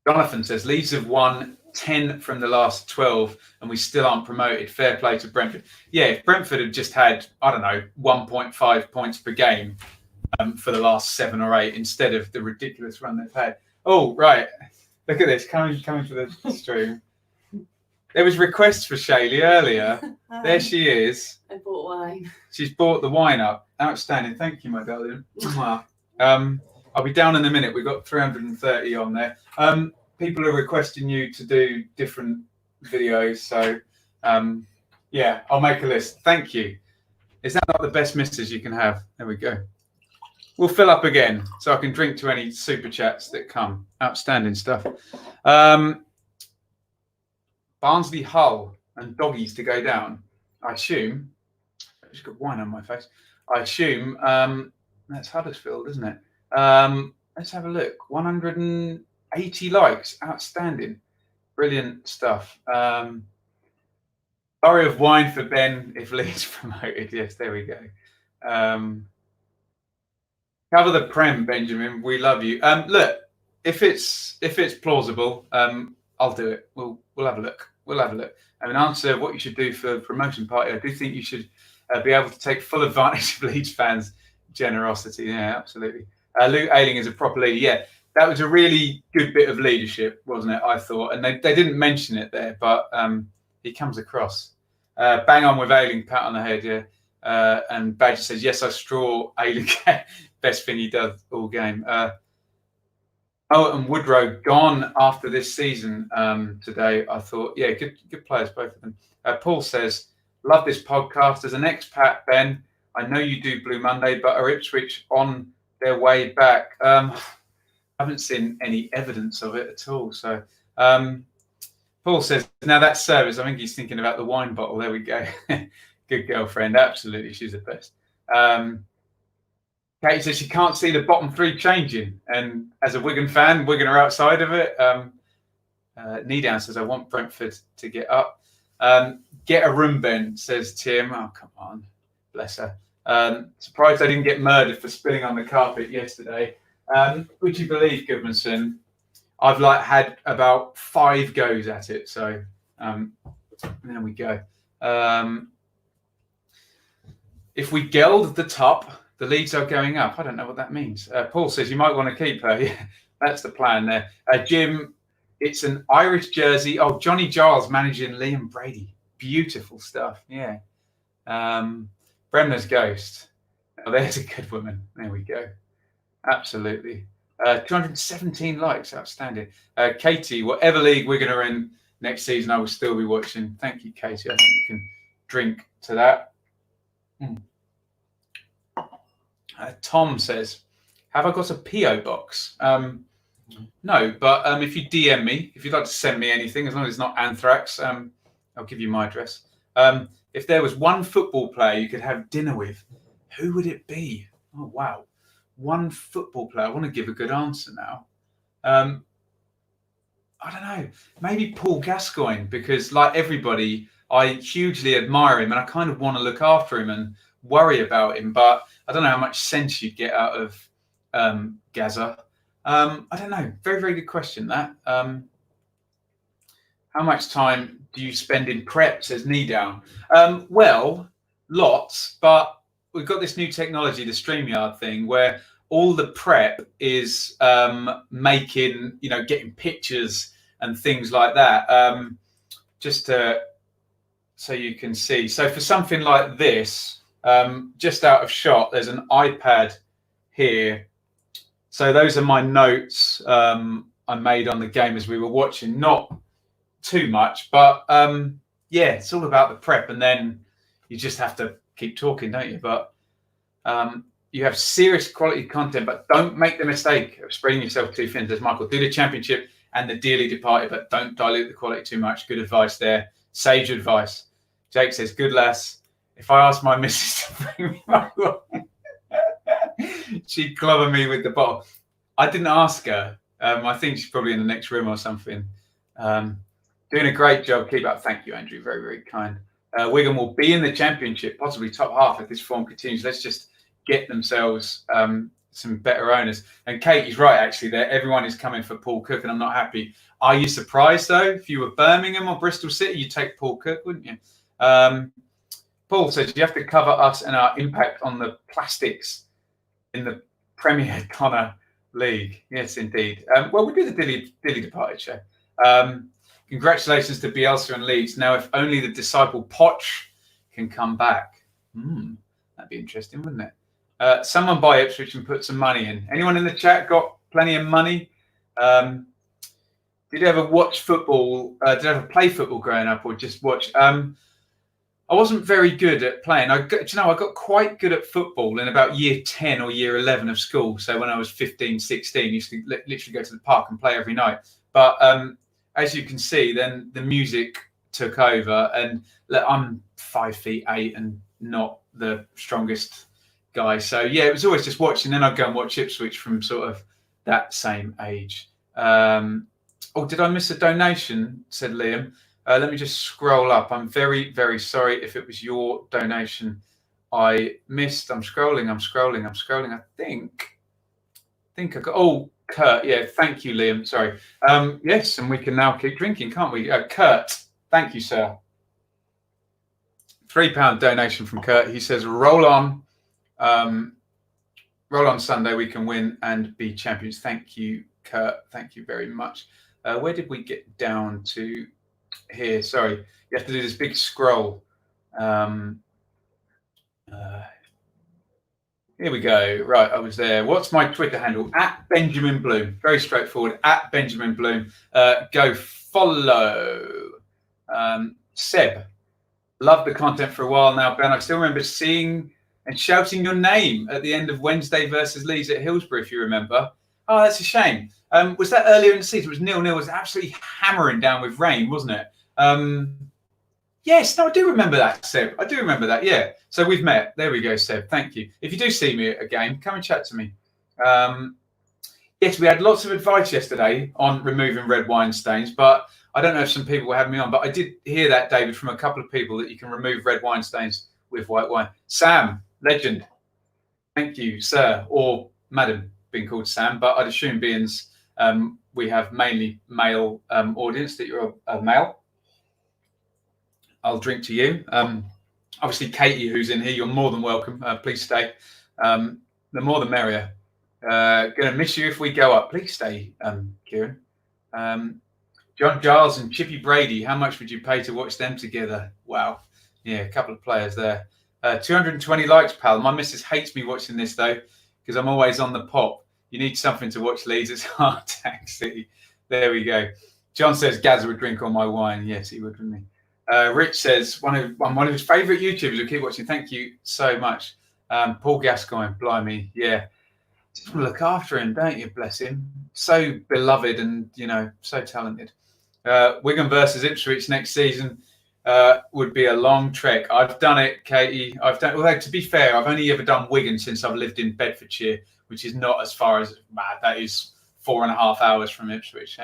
Jonathan says, Leeds have won 10 from the last 12 and we still aren't promoted. Fair play to Brentford. Yeah, if Brentford had just had, I don't know, 1.5 points per game for the last 7 or 8 instead of the ridiculous run they've had. Oh, right. Look at this, coming to the stream. There was requests for Shaylee earlier. There she is. I bought wine. She's bought the wine up. Outstanding. Thank you, my darling. I'll be down in a minute. We've got 330 on there. People are requesting you to do different videos. So, yeah, I'll make a list. Thank you. Is that not the best misses you can have? There we go. We'll fill up again so I can drink to any super chats that come. Outstanding stuff. Barnsley, Hull, and doggies to go down. I assume. I've just got wine on my face. I assume that's Huddersfield, isn't it? Let's have a look. 180 likes. Outstanding. Brilliant stuff. Barry of wine for Ben if Leeds promoted. Yes, there we go. Cover the Prem, Benjamin. We love you. Look, if it's plausible, I'll do it. We'll have a look. We'll have a look. And in answer what you should do for the promotion party, I do think you should be able to take full advantage of Leeds fans' generosity. Yeah, absolutely. Luke Ayling is a proper leader. Yeah, that was a really good bit of leadership, wasn't it? I thought, and they didn't mention it there, but he comes across. Bang on with Ayling, pat on the head. Yeah, and Badger says, "Yes, I straw Ayling." Best thing he does all game. And Woodrow gone after this season today. I thought, yeah, good players, both of them. Paul says, love this podcast. As an expat, Ben, I know you do Blue Monday, but are Ipswich on their way back? Haven't seen any evidence of it at all. So Paul says, now that service, I think he's thinking about the wine bottle. There we go. Good girlfriend. Absolutely. She's the best. Katie says she can't see the bottom 3 changing. And as a Wigan fan, Wigan are outside of it. Needown says, I want Brentford to get up. Get a room, Ben, says Tim. Oh, come on. Bless her. Surprised I didn't get murdered for spilling on the carpet yesterday. Would you believe, Goodmanson, I've had about 5 goes at it. So there we go. If we geld the top, the Leeds are going up. I don't know what that means. Paul says you might want to keep her. Yeah, that's the plan there. Jim, it's an Irish jersey. Oh, Johnny Giles managing Liam Brady. Beautiful stuff. Yeah. Bremner's Ghost. Oh, there's a good woman. There we go. Absolutely. 217 likes. Outstanding. Katie, whatever league we're going to in next season, I will still be watching. Thank you, Katie. I think you can drink to that. Tom says, have I got a P.O. box? No, but if you DM me, if you'd like to send me anything, as long as it's not anthrax, I'll give you my address. If there was one football player you could have dinner with, who would it be? Oh, wow. One football player. I want to give a good answer now. I don't know. Maybe Paul Gascoigne, because like everybody, I hugely admire him and I kind of want to look after him and worry about him, but I don't know how much sense you'd get out of Gaza. I don't know. Very, very good question, that. How much time do you spend in prep, says Needown? Well, lots, but we've got this new technology, the StreamYard thing, where all the prep is making, getting pictures and things like that, just so you can see. So for something like this, just out of shot, there's an iPad here. So those are my notes I made on the game as we were watching. Not too much, but yeah, it's all about the prep, and then you just have to keep talking, don't you? But you have serious quality content, but don't make the mistake of spreading yourself too thin. There's Michael. Do the Championship and the Dearly Departed, but don't dilute the quality too much. Good advice there. Sage advice. Jake says, good lass. If I ask my missus to bring me my wine, she'd clobber me with the bottle. I didn't ask her. I think she's probably in the next room or something. Doing a great job. Keep up. Thank you, Andrew. Very, very kind. Wigan will be in the Championship, possibly top half if this form continues. Let's just get themselves some better owners. And Katie's right, actually. There, everyone is coming for Paul Cook, and I'm not happy. Are you surprised though? If you were Birmingham or Bristol City, you'd take Paul Cook, wouldn't you? Paul says you have to cover us and our impact on the plastics in the Premier Connor League. Yes, indeed. Well, we do the Dilly Departed show. Congratulations to Bielsa and Leeds. Now, if only the disciple Poch can come back. That'd be interesting, wouldn't it? Someone buy Ipswich and put some money in. Anyone in the chat got plenty of money? Did you ever watch football? Did you ever play football growing up, or just watch? I wasn't very good at playing. I got quite good at football in about year 10 or year 11 of school. So when I was 15, 16, I used to literally go to the park and play every night. But as you can see, then the music took over, and I'm 5'8" and not the strongest guy. So yeah, it was always just watching. Then I'd go and watch Ipswich from sort of that same age. Oh, did I miss a donation? Said Liam. Let me just scroll up. I'm very, very sorry if it was your donation I missed. I'm scrolling. I think I got. Oh, Kurt. Yeah, thank you, Liam. Sorry. Yes, and we can now keep drinking, can't we? Kurt, thank you, sir. £3 donation from Kurt. He says, roll on. Roll on Sunday. We can win and be champions. Thank you, Kurt. Thank you very much. Where did we get down to here? Sorry, you have to do this big scroll. Here we go. Right, I was there. What's my Twitter handle? @Benjamin Bloom. Very straightforward. @Benjamin Bloom. Go follow. Seb. Loved the content for a while now, Ben. I still remember seeing and shouting your name at the end of Wednesday versus Leeds at Hillsborough, if you remember. Oh, that's a shame. Was that earlier in the season? It was 0-0. It was absolutely hammering down with rain, wasn't it? Yes, no, I do remember that, Seb. I do remember that, yeah. So we've met. There we go, Seb. Thank you. If you do see me at a game, come and chat to me. Yes, we had lots of advice yesterday on removing red wine stains, but I don't know if some people will have me on, but I did hear that, David, from a couple of people that you can remove red wine stains with white wine. Sam, legend. Thank you, sir, or madam, being called Sam, but I'd assume being we have mainly male audience, that you're a male. I'll drink to you. Obviously, Katie, who's in here, you're more than welcome. Please stay. The more the merrier. Going to miss you if we go up. Please stay, Kieran. John Giles and Chippy Brady, how much would you pay to watch them together? Wow. Yeah, a couple of players there. 220 likes, pal. My missus hates me watching this, though, because I'm always on the pop. You need something to watch, Leeds. It's hard taxi. There we go. John says, Gaz would drink all my wine. Yes, he would, wouldn't he? Rich says, one of his favourite YouTubers who keep watching. Thank you so much. Paul Gascoigne, blimey. Yeah. Just want to look after him, don't you? Bless him. So beloved and, so talented. Wigan versus Ipswich next season would be a long trek. I've done it, Katie. Although to be fair, I've only ever done Wigan since I've lived in Bedfordshire, which is not as far as that is 4.5 hours from Ipswich.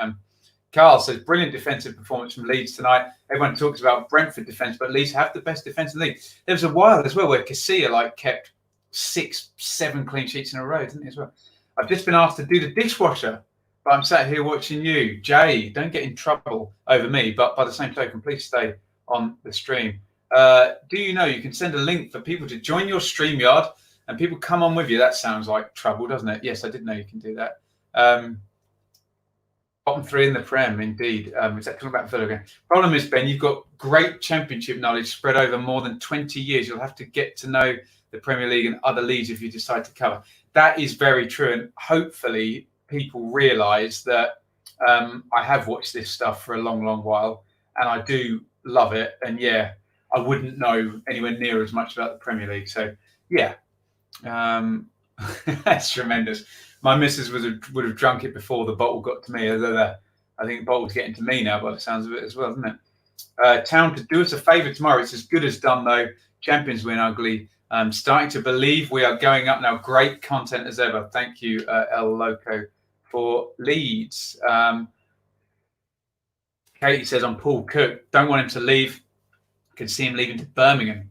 Carl says, brilliant defensive performance from Leeds tonight. Everyone talks about Brentford defence, but Leeds have the best defence in the league. There was a while as well where Krissy kept 6-7 clean sheets in a row, didn't he, as well? I've just been asked to do the dishwasher, but I'm sat here watching you. Jay, don't get in trouble over me, but by the same token, please stay on the stream. Do you know you can send a link for people to join your StreamYard and people come on with you? That sounds like trouble, doesn't it? Yes, I did know you can do that. Bottom 3 in the Prem, indeed. Is that talking about Villa again? Problem is, Ben, you've got great championship knowledge spread over more than 20 years. You'll have to get to know the Premier League and other leagues if you decide to cover. That is very true, and hopefully people realise that I have watched this stuff for a long, long while, and I do love it. And yeah, I wouldn't know anywhere near as much about the Premier League. So yeah, that's tremendous. My missus would have drunk it before the bottle got to me. I think the bottle's getting to me now by the sounds of it as well, isn't it? Town, to do us a favour tomorrow. It's as good as done, though. Champions win ugly. Starting to believe we are going up now. Great content as ever. Thank you, El Loco, for Leeds. Katie says on Paul Cook, don't want him to leave. Could see him leaving to Birmingham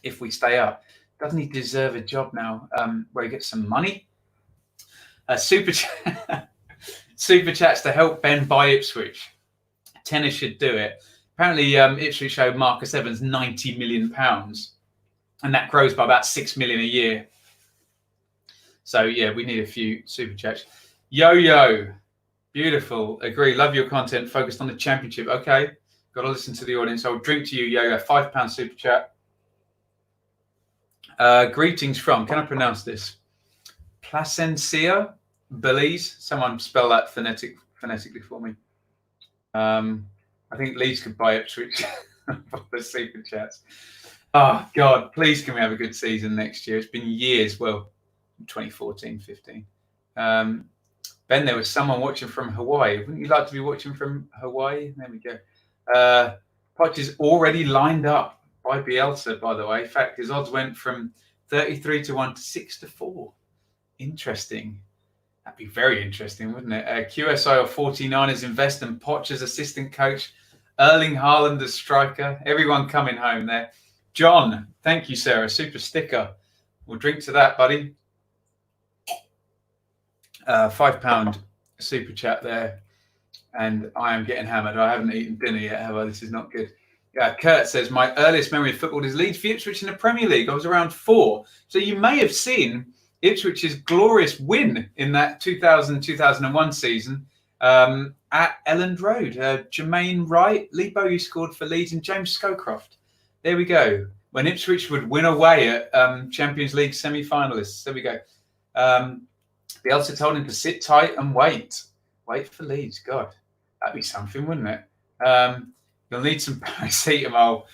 if we stay up. Doesn't he deserve a job now where he gets some money? Super chats to help Ben buy Ipswich. Tennis should do it. Apparently, Ipswich showed Marcus Evans £90 million, and that grows by about 6 million a year. So yeah, we need a few super chats. Yo, beautiful. Agree. Love your content. Focused on the championship. Okay, got to listen to the audience. I'll drink to you, Yo. £5 super chat. Greetings from. Can I pronounce this? Placencia, Belize. Someone spell that phonetically for me. I think Leeds could buy Ipswich for the super chats. Oh, God, please can we have a good season next year? It's been years, well, 2014, 15. Ben, there was someone watching from Hawaii. Wouldn't you like to be watching from Hawaii? There we go. Poch is already lined up by Bielsa, by the way. In fact, his odds went from 33 to 1 to 6 to 4. Interesting. That'd be very interesting, wouldn't it? QSI of 49ers invest and Poch as assistant coach. Erling Haaland as striker. Everyone coming home there. John, thank you, Sarah. Super sticker. We'll drink to that, buddy. £5 super chat there. And I am getting hammered. I haven't eaten dinner yet, have I? This is not good. Yeah, Kurt says, my earliest memory of football is Leeds v Ipswich in the Premier League. I was around 4. So you may have seen Ipswich's glorious win in that 2000-2001 season at Elland Road. Jermaine Wright, Lee Bowyer scored for Leeds, and James Scowcroft. There we go. When Ipswich would win away at Champions League semi-finalists. There we go. Bielsa told him to sit tight and wait. Wait for Leeds. God, that'd be something, wouldn't it? You'll need some paracetamol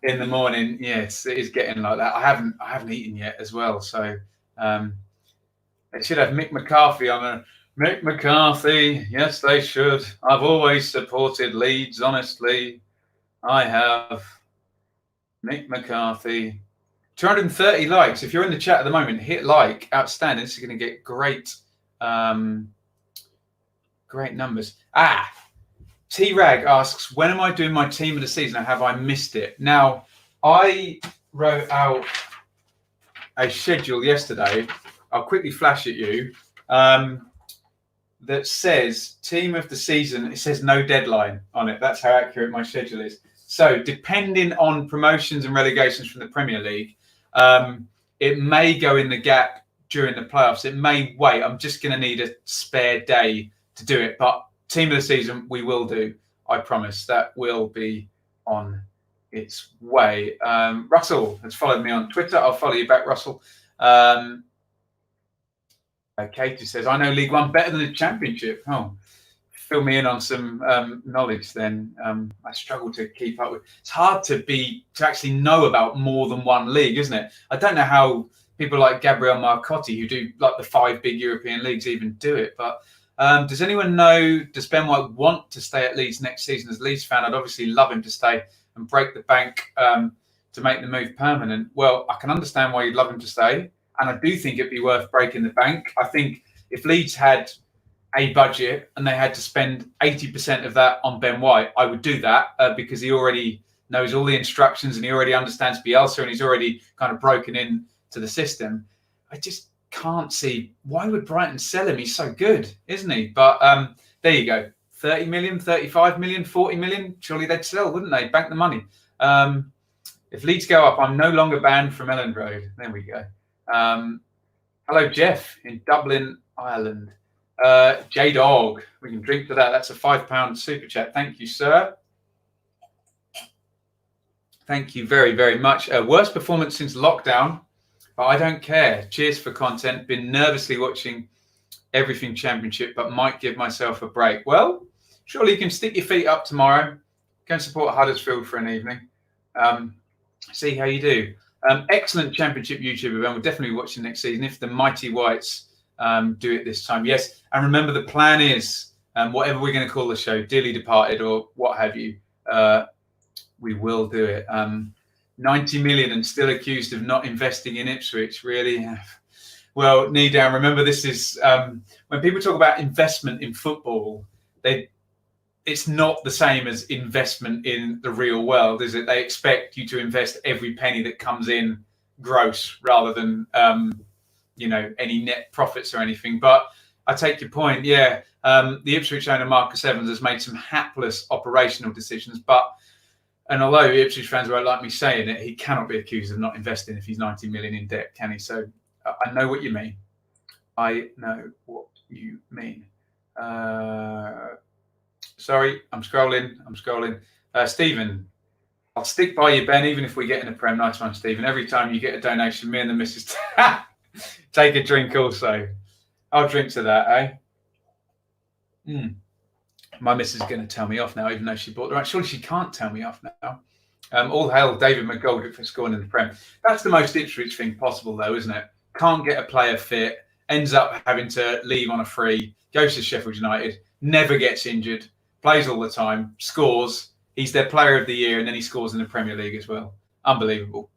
in the morning. Yes, it is getting like that. I haven't eaten yet as well. So they should have Mick McCarthy on a Mick McCarthy. Yes, they should. I've always supported Leeds, honestly. I have. Mick McCarthy. 230 likes. If you're in the chat at the moment, hit like. Outstanding. This is going to get great great numbers. T-Rag asks, when am I doing my team of the season, or have I missed it? Now, I wrote out a schedule yesterday. I'll quickly flash at you. That says team of the season. It says no deadline on it. That's how accurate my schedule is. So depending on promotions and relegations from the Premier League, it may go in the gap during the playoffs. It may wait. I'm just going to need a spare day to do it. But team of the season, we will do. I promise. That will be on its way. Russell has followed me on Twitter. I'll follow you back, Russell. Katie says, I know League One better than the Championship. Oh, fill me in on some knowledge then. I struggle to keep up with. It's hard to actually know about more than one league, isn't it? I don't know how people like Gabriel Marcotti, who do like the 5 big European leagues, even do it. But does anyone know, does Ben White want to stay at Leeds next season? As a Leeds fan, I'd obviously love him to stay and break the bank to make the move permanent. Well, I can understand why you'd love him to stay. And I do think it'd be worth breaking the bank. I think if Leeds had a budget and they had to spend 80% of that on Ben White, I would do that because he already knows all the instructions and he already understands Bielsa and he's already kind of broken in to the system. I just can't see, why would Brighton sell him? He's so good, isn't he? But there you go. 30 million, 35 million, 40 million. Surely they'd sell, wouldn't they? Bank the money. If Leeds go up, I'm no longer banned from Elland Road. There we go. Hello, Jeff in Dublin, Ireland. J-Dog, we can drink to that. That's a £5 super chat. Thank you, sir. Thank you very, very much. Worst performance since lockdown, but I don't care. Cheers for content. Been nervously watching everything Championship, but might give myself a break. Well, surely you can stick your feet up tomorrow. Go and support Huddersfield for an evening. See how you do. Excellent Championship YouTuber, Ben. We'll definitely be watching next season if the Mighty Whites do it this time. Yes, and remember the plan is, whatever we're going to call the show, Dearly Departed or what have you, we will do it. 90 million and still accused of not investing in Ipswich, really? Well, Needown, remember this is, when people talk about investment in football, it's not the same as investment in the real world, is it? They expect you to invest every penny that comes in gross rather than, any net profits or anything. But I take your point. Yeah, the Ipswich owner Marcus Evans has made some hapless operational decisions, and although Ipswich fans won't like me saying it, he cannot be accused of not investing if he's 90 million in debt, can he? So I know what you mean. I know what you mean. Sorry, I'm scrolling. Stephen, I'll stick by you, Ben, even if we get in the Prem. Nice one, Stephen. Every time you get a donation, me and the missus take a drink also. I'll drink to that, eh? My missus is going to tell me off now, even though she bought the right. Surely she can't tell me off now. All hail David McGoldrick for scoring in the Prem. That's the most Ipswich thing possible, though, isn't it? Can't get a player fit, ends up having to leave on a free, goes to Sheffield United, never gets injured, plays all the time, scores. He's their player of the year, and then he scores in the Premier League as well. Unbelievable.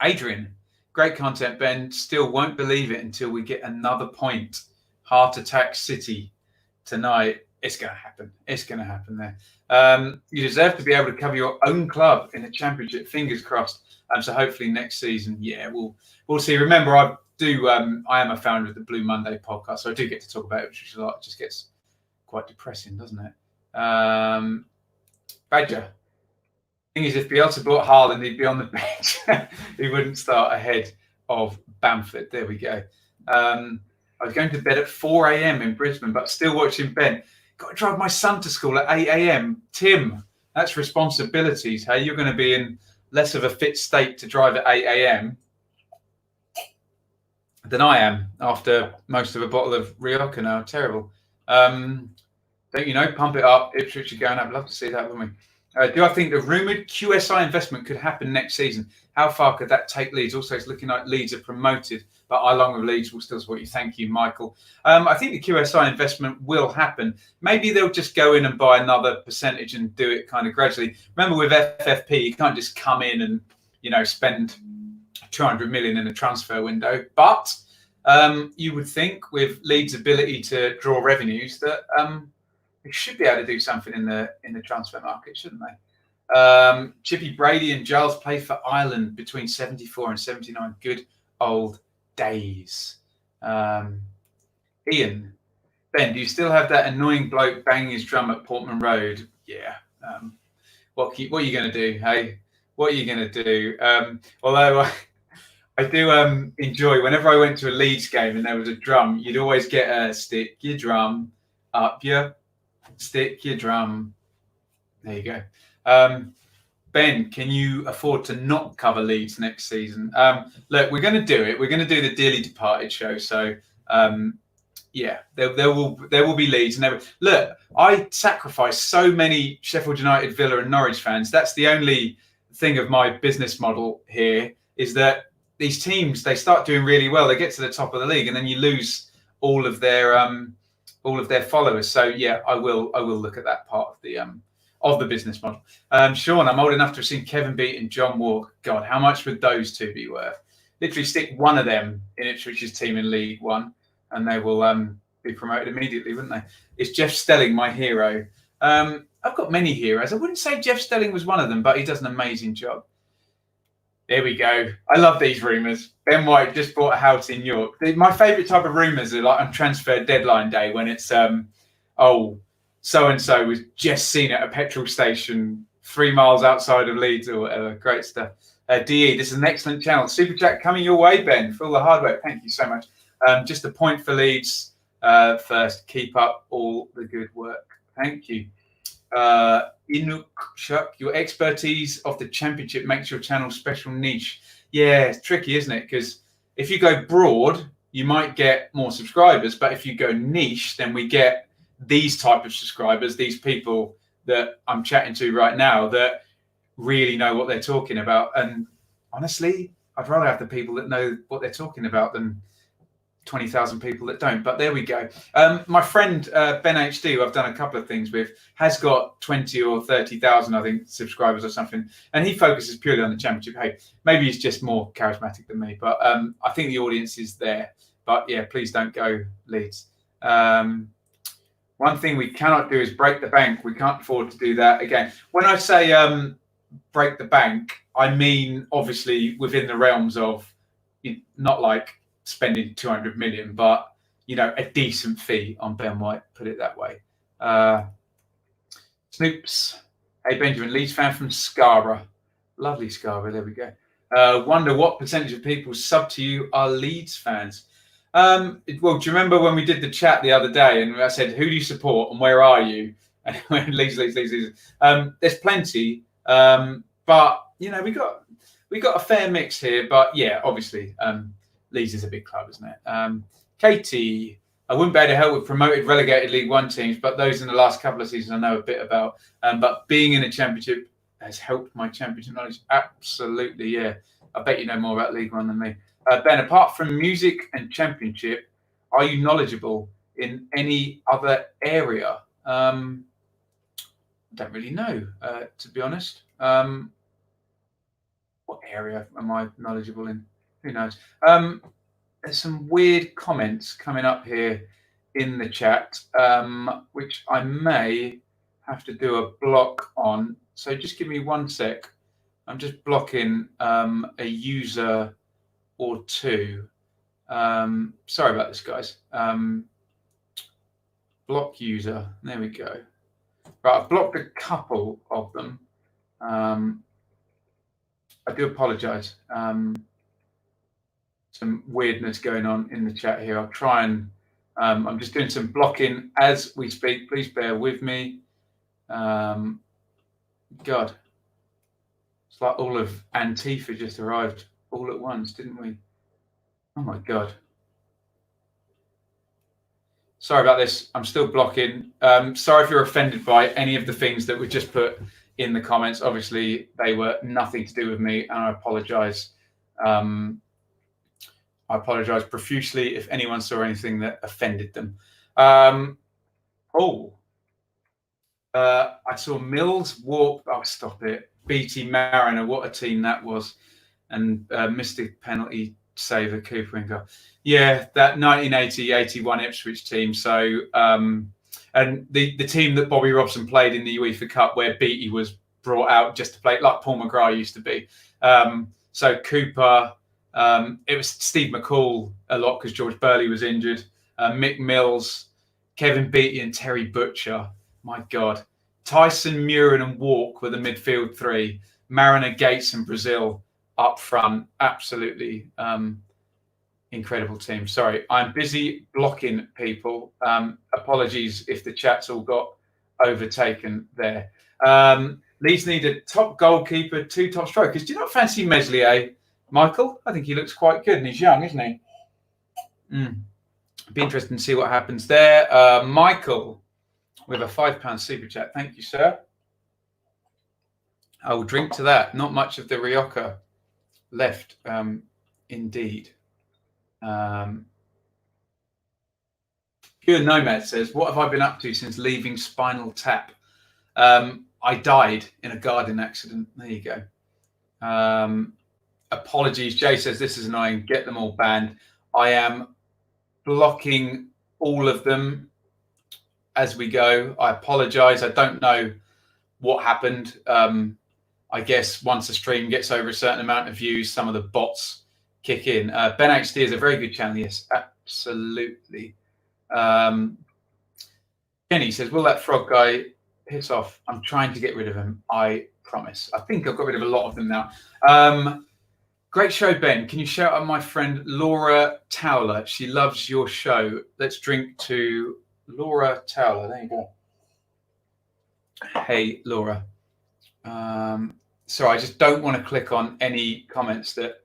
Adrian, great content, Ben. Still won't believe it until we get another point. Heart attack City tonight. It's going to happen. It's going to happen there. You deserve to be able to cover your own club in the Championship. Fingers crossed. So hopefully next season, yeah, we'll see. Remember, I am a founder of the Blue Monday podcast, so I do get to talk about it, which is a lot. It just gets quite depressing, doesn't it? Badger. Thing is, if Bielsa brought Haaland, he'd be on the bench. He wouldn't start ahead of Bamford. There we go. I was going to bed at 4 a.m. in Brisbane, but still watching Ben. Got to drive my son to school at 8 a.m. Tim, that's responsibilities. Hey, you're going to be in less of a fit state to drive at 8 a.m. than I am after most of a bottle of Rioja now. Terrible. Don't you know? Pump it up. Ipswich are going. I'd love to see that, wouldn't we? Do I think the rumoured QSI investment could happen next season? How far could that take Leeds? Also, it's looking like Leeds are promoted, but I, along with Leeds, will still support you. Thank you, Michael. I think the QSI investment will happen. Maybe they'll just go in and buy another percentage and do it kind of gradually. Remember, with FFP, you can't just come in and spend 200 million in a transfer window. But you would think with Leeds' ability to draw revenues that they should be able to do something in the transfer market, shouldn't they? Chippy Brady and Giles played for Ireland between 74 and 79. Good old days. Ian, Ben, do you still have that annoying bloke banging his drum at Portman Road? Yeah. What are you going to do? Hey, what are you going to do? Although I do enjoy whenever I went to a Leeds game and there was a drum, you'd always get a stick your drum up your stick your drum. There you go. Ben, can you afford to not cover Leeds next season? Look, we're going to do it. We're going to do the Dearly Departed show. So, yeah, there will be Leeds. Look, I sacrifice so many Sheffield United, Villa, and Norwich fans. That's the only thing of my business model here is that these teams, they start doing really well. They get to the top of the league, and then you lose all of their followers. So yeah, I will look at that part of the business model. Sean, I'm old enough to have seen Kevin Beat and John Walk. God, how much would those two be worth? Literally stick one of them in Ipswich's team in League One, and they will be promoted immediately, wouldn't they? Is Jeff Stelling my hero? I've got many heroes. I wouldn't say Jeff Stelling was one of them, but he does an amazing job. There we go. I love these rumours. Ben White just bought a house in York. My favourite type of rumours are like on transfer deadline day when it's, so-and-so was just seen at a petrol station 3 miles outside of Leeds or whatever. Great stuff. DE, this is an excellent channel. Super chat coming your way, Ben, for all the hard work. Thank you so much. Just a point for Leeds first. Keep up all the good work. Thank you. Inuk Chuck, your expertise of the Championship makes your channel special niche. Yeah, it's tricky, isn't it? Because if you go broad, you might get more subscribers, but if you go niche, then we get these type of subscribers, these people that I'm chatting to right now that really know what they're talking about. And honestly, I'd rather have the people that know what they're talking about than 20,000 people that don't. But there we go. My friend Ben HD, who I've done a couple of things with, has got 20 or 30,000, I think, subscribers or something, and he focuses purely on the Championship. Hey, maybe he's just more charismatic than me, but I think the audience is there. But yeah, please don't go Leeds. One thing we cannot do is break the bank. We can't afford to do that again. When I say break the bank, I mean obviously within the realms of not like spending 200 million, but a decent fee on Ben White, put it that way. Snoops. Hey, Benjamin, Leeds fan from Scarborough. Lovely Scarborough, there we go. Wonder what percentage of people sub to you are Leeds fans? Well, do you remember when we did the chat the other day and I said, who do you support and where are you? And Leeds. There's plenty, but we got a fair mix here. But yeah, obviously, Leeds is a big club, isn't it? Katie, I wouldn't be able to help with promoted, relegated League One teams, but those in the last couple of seasons I know a bit about. But being in a championship has helped my championship knowledge. Absolutely, yeah. I bet you know more about League One than me. Ben, apart from music and championship, are you knowledgeable in any other area? I don't really know, to be honest. What area am I knowledgeable in? Who knows? There's some weird comments coming up here in the chat, which I may have to do a block on. So just give me 1 sec. I'm just blocking a user or two. Sorry about this, guys. Block user. There we go. Right, I've blocked a couple of them. I do apologise. Some weirdness going on in the chat here. I'll try and I'm just doing some blocking as we speak. Please bear with me. God, it's like all of Antifa just arrived all at once, didn't we? Oh my God. Sorry about this. I'm still blocking. Sorry if you're offended by any of the things that were just put in the comments. Obviously, they were nothing to do with me, and I apologise. I apologise profusely if anyone saw anything that offended them. I saw Mills walk. Oh, stop it. BT Mariner, what a team that was. And Mystic penalty saver, Cooper and goal. Yeah, that 1980-81 Ipswich team. So, and the team that Bobby Robson played in the UEFA Cup, where Beattie was brought out just to play, like Paul McGrath used to be. So Cooper, it was Steve McCall a lot because George Burley was injured. Mick Mills, Kevin Beattie, and Terry Butcher. My God. Tyson, Murin, and Walk were the midfield three. Mariner, Gates, and Brazil up front. Absolutely incredible team. Sorry, I'm busy blocking people. Apologies if the chat's all got overtaken there. Leeds need a top goalkeeper, 2 top strikers. Do you not fancy Meslier, Michael? I think he looks quite good and he's young, isn't he? Be interesting to see what happens there. Michael with a £5 super chat. Thank you, sir. I will drink to that. Not much of the Rioja left, indeed. Pure Nomad says, what have I been up to since leaving Spinal Tap? I died in a garden accident. There you go. Apologies. Jay says, this is annoying. Get them all banned. I am blocking all of them as we go. I apologize. I don't know what happened. I guess once the stream gets over a certain amount of views, some of the bots kick in. Ben HD is a very good channel. Yes, absolutely. Kenny says, will that frog guy piss off? I'm trying to get rid of him. I promise. I think I've got rid of a lot of them now. Great show, Ben. Can you shout out my friend Laura Towler? She loves your show. Let's drink to Laura Towler. There you go. Hey, Laura. Sorry, I just don't want to click on any comments that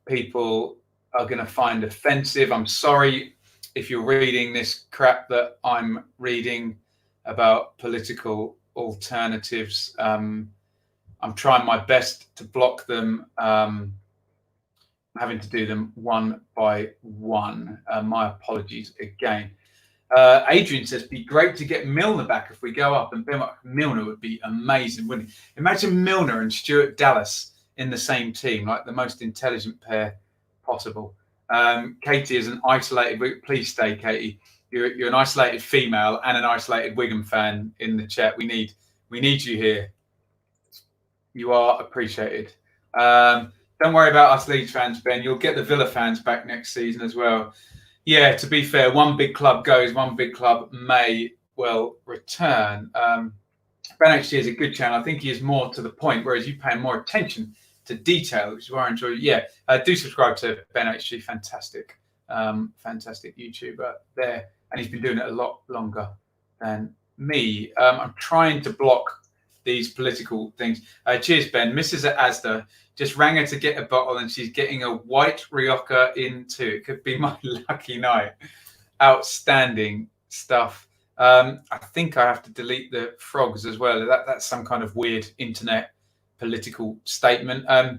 people are going to find offensive. I'm sorry if you're reading this crap that I'm reading about political alternatives. I'm trying my best to block them. Having to do them one by one. My apologies again. Adrian says, be great to get Milner back if we go up. And Milner would be amazing, wouldn't he? Imagine Milner and Stuart Dallas in the same team, like the most intelligent pair possible. Katie is an isolated, please stay, Katie. You're an isolated female and an isolated Wigan fan in the chat. We need you here. You are appreciated. Don't worry about us Leeds fans, Ben. You'll get the Villa fans back next season as well. Yeah, to be fair, one big club goes, one big club may well return. Ben HG is a good channel. I think he is more to the point, whereas you pay more attention to detail, which is why I enjoy. Yeah, do subscribe to Ben HG. Fantastic, fantastic YouTuber there, and he's been doing it a lot longer than me. I'm trying to block these political things. Cheers, Ben. Mrs. at Asda just rang her to get a bottle, and she's getting a white Rioja in too. It could be my lucky night. Outstanding stuff. I think I have to delete the frogs as well. That's some kind of weird internet political statement. I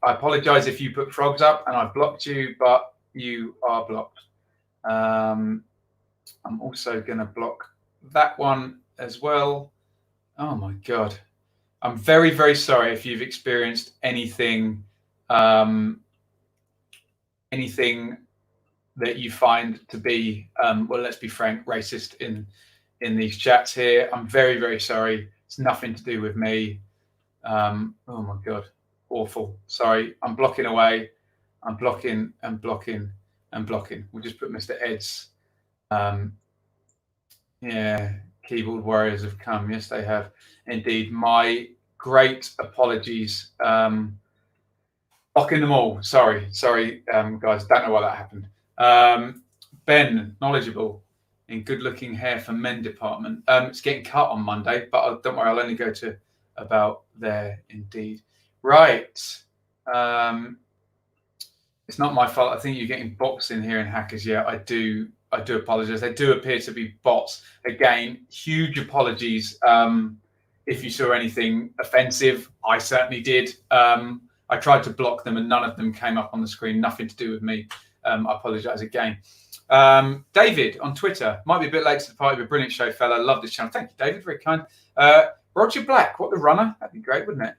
apologise if you put frogs up and I've blocked you, but you are blocked. I'm also going to block that one as well. Oh my God. I'm very, very sorry if you've experienced anything that you find to be, well, let's be frank, racist in these chats here. I'm very, very sorry. It's nothing to do with me. Oh my God, awful. Sorry, I'm blocking away. I'm blocking and blocking and blocking. We'll just put Mr. Ed's. Yeah, keyboard warriors have come. Yes, they have indeed. My great apologies. Blocking them all. Sorry, guys. Don't know why that happened. Ben, knowledgeable in good-looking hair for men department. It's getting cut on Monday, but don't worry, I'll only go to about there indeed. Right. It's not my fault. I think you're getting bots in here in Hackers. Yeah, I do apologize. They do appear to be bots. Again, huge apologies. If you saw anything offensive, I certainly did. I tried to block them and none of them came up on the screen. Nothing to do with me. I apologize again. David on Twitter, might be a bit late to the party, but brilliant show, fella. Love this channel. Thank you, David. Very kind. Roger Black, what the runner? That'd be great, wouldn't it?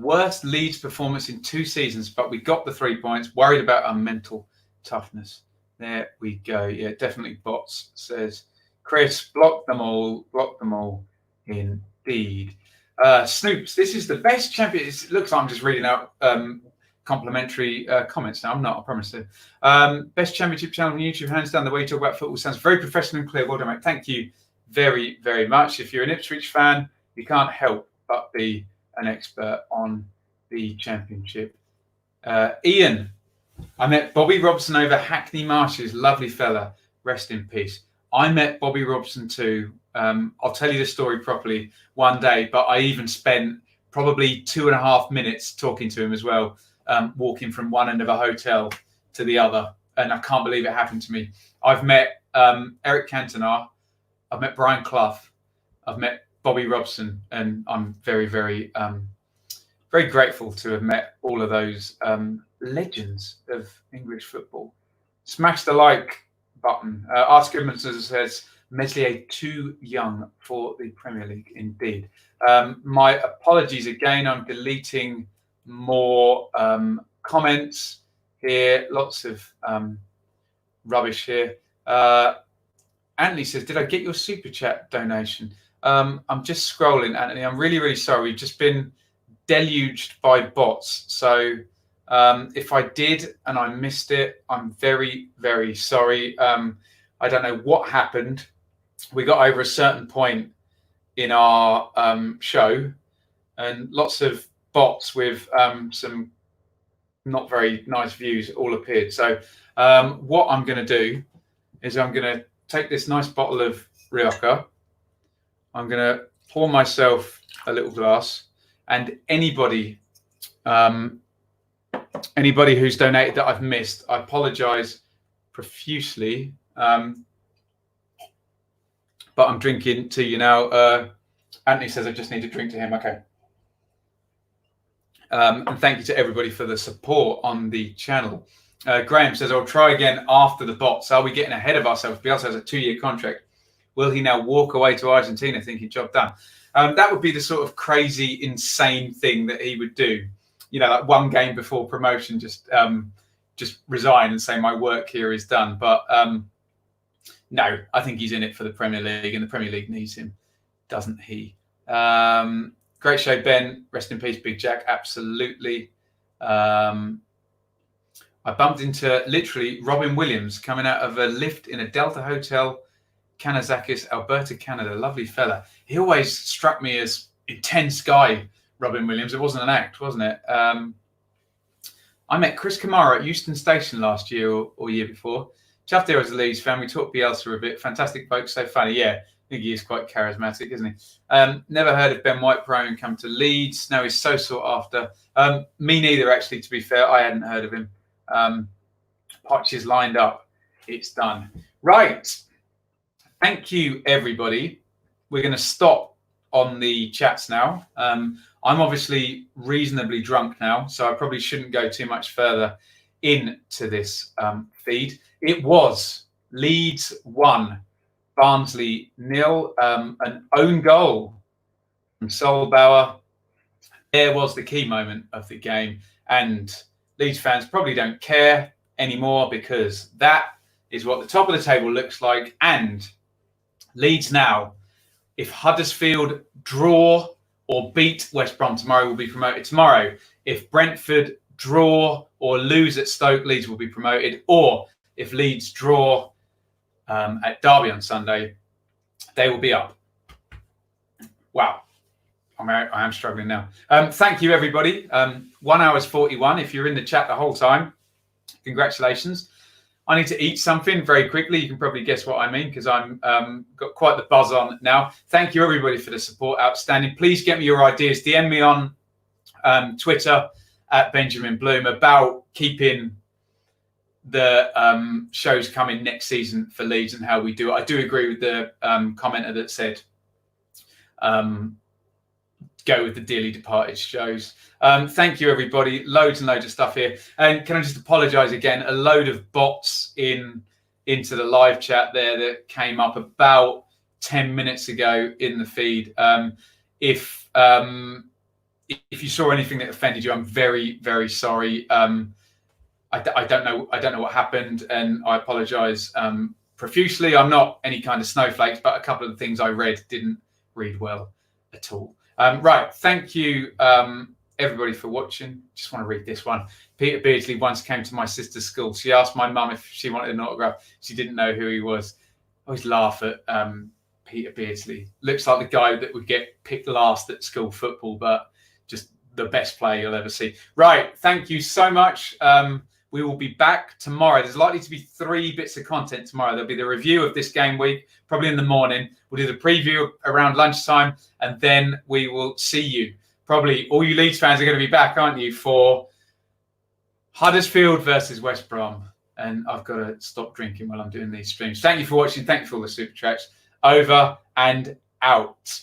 Worst Leeds performance in 2 seasons, but we got the 3 points. Worried about our mental toughness. There we go. Yeah, definitely bots, says Chris. Block them all. Block them all. Indeed. Snoops, this is the best champion. It looks like I'm just reading out complimentary comments now. I'm not, I promise to. Best championship channel on YouTube, hands down. The way you talk about football sounds very professional and clear. Well done, mate. Thank you very, very much. If you're an Ipswich fan, you can't help but be an expert on the championship. Ian, I met Bobby Robson over Hackney Marshes. Lovely fella. Rest in peace. I met Bobby Robson too. I'll tell you the story properly one day, but I even spent probably 2.5 minutes talking to him as well, walking from one end of a hotel to the other. And I can't believe it happened to me. I've met Eric Cantona. I've met Brian Clough. I've met Bobby Robson, and I'm very, very, very grateful to have met all of those legends of English football. Smash the like button. Ask Goodmanson says, Meslier too young for the Premier League, indeed. My apologies again. I'm deleting more comments here. Lots of rubbish here. Anthony says, did I get your super chat donation? I'm just scrolling, Anthony. I'm really, really sorry. We've just been deluged by bots. So if I did and I missed it, I'm very, very sorry. I don't know what happened. We got over a certain point in our show and lots of bots with some not very nice views all appeared. So what I'm going to do is I'm going to take this nice bottle of Rioja. I'm going to pour myself a little glass, and anybody who's donated that I've missed, I apologize profusely. But I'm drinking to you now. Anthony says I just need to drink to him. Okay. And thank you to everybody for the support on the channel. Graham says, I'll try again after the bots. Are we getting ahead of ourselves? Bielsa has a 2-year contract. Will he now walk away to Argentina thinking job done? That would be the sort of crazy, insane thing that he would do. You know, like one game before promotion, just resign and say my work here is done. But no, I think he's in it for the Premier League, and the Premier League needs him, doesn't he? Great show, Ben. Rest in peace, Big Jack. Absolutely. I bumped into literally Robin Williams coming out of a lift in a Delta Hotel, Kanazakis, Alberta, Canada. Lovely fella. He always struck me as intense guy, Robin Williams. It wasn't an act, wasn't it? I met Chris Kamara at Euston Station last year or year before. Chuffed there as a Leeds fan. We talked Bielsa a bit. Fantastic bloke, so funny. Yeah, I think he is quite charismatic, isn't he? Never heard of Ben White Pro and come to Leeds. Now he's so sought after. Me neither, actually, to be fair. I hadn't heard of him. Potch is lined up. It's done. Right. Thank you, everybody. We're going to stop on the chats now. I'm obviously reasonably drunk now, so I probably shouldn't go too much further into this feed. It was Leeds 1, Barnsley 0, an own goal from Solbauer. There was the key moment of the game, and Leeds fans probably don't care anymore because that is what the top of the table looks like. And Leeds now, if Huddersfield draw or beat West Brom tomorrow, will be promoted tomorrow. If Brentford draw or lose at Stoke, Leeds will be promoted. Or if Leeds draw at Derby on Sunday, they will be up. Wow. I am struggling now. Thank you, everybody. 1 hour 41. If you're in the chat the whole time, congratulations. I need to eat something very quickly. You can probably guess what I mean because I'm got quite the buzz on now. Thank you, everybody, for the support. Outstanding. Please get me your ideas. DM me on Twitter at Benjamin Bloom about keeping the shows coming next season for Leeds and how we do it. I do agree with the commenter that said go with the dearly departed shows. Thank you, everybody. Loads and loads of stuff here. And can I just apologise again? A load of bots into the live chat there that came up about 10 minutes ago in the feed. If you saw anything that offended you, I'm very, very sorry. I don't know what happened, and I apologise profusely. I'm not any kind of snowflakes, but a couple of the things I read didn't read well at all. Right, thank you, everybody, for watching. Just want to read this one. Peter Beardsley once came to my sister's school. She asked my mum if she wanted an autograph. She didn't know who he was. I always laugh at Peter Beardsley. Looks like the guy that would get picked last at school football, but just the best player you'll ever see. Right, thank you so much. We will be back tomorrow. There's likely to be 3 bits of content tomorrow. There'll be the review of this game week, probably in the morning. We'll do the preview around lunchtime, and then we will see you. Probably all you Leeds fans are going to be back, aren't you, for Huddersfield versus West Brom. And I've got to stop drinking while I'm doing these streams. Thank you for watching. Thank you for all the super chats. Over and out.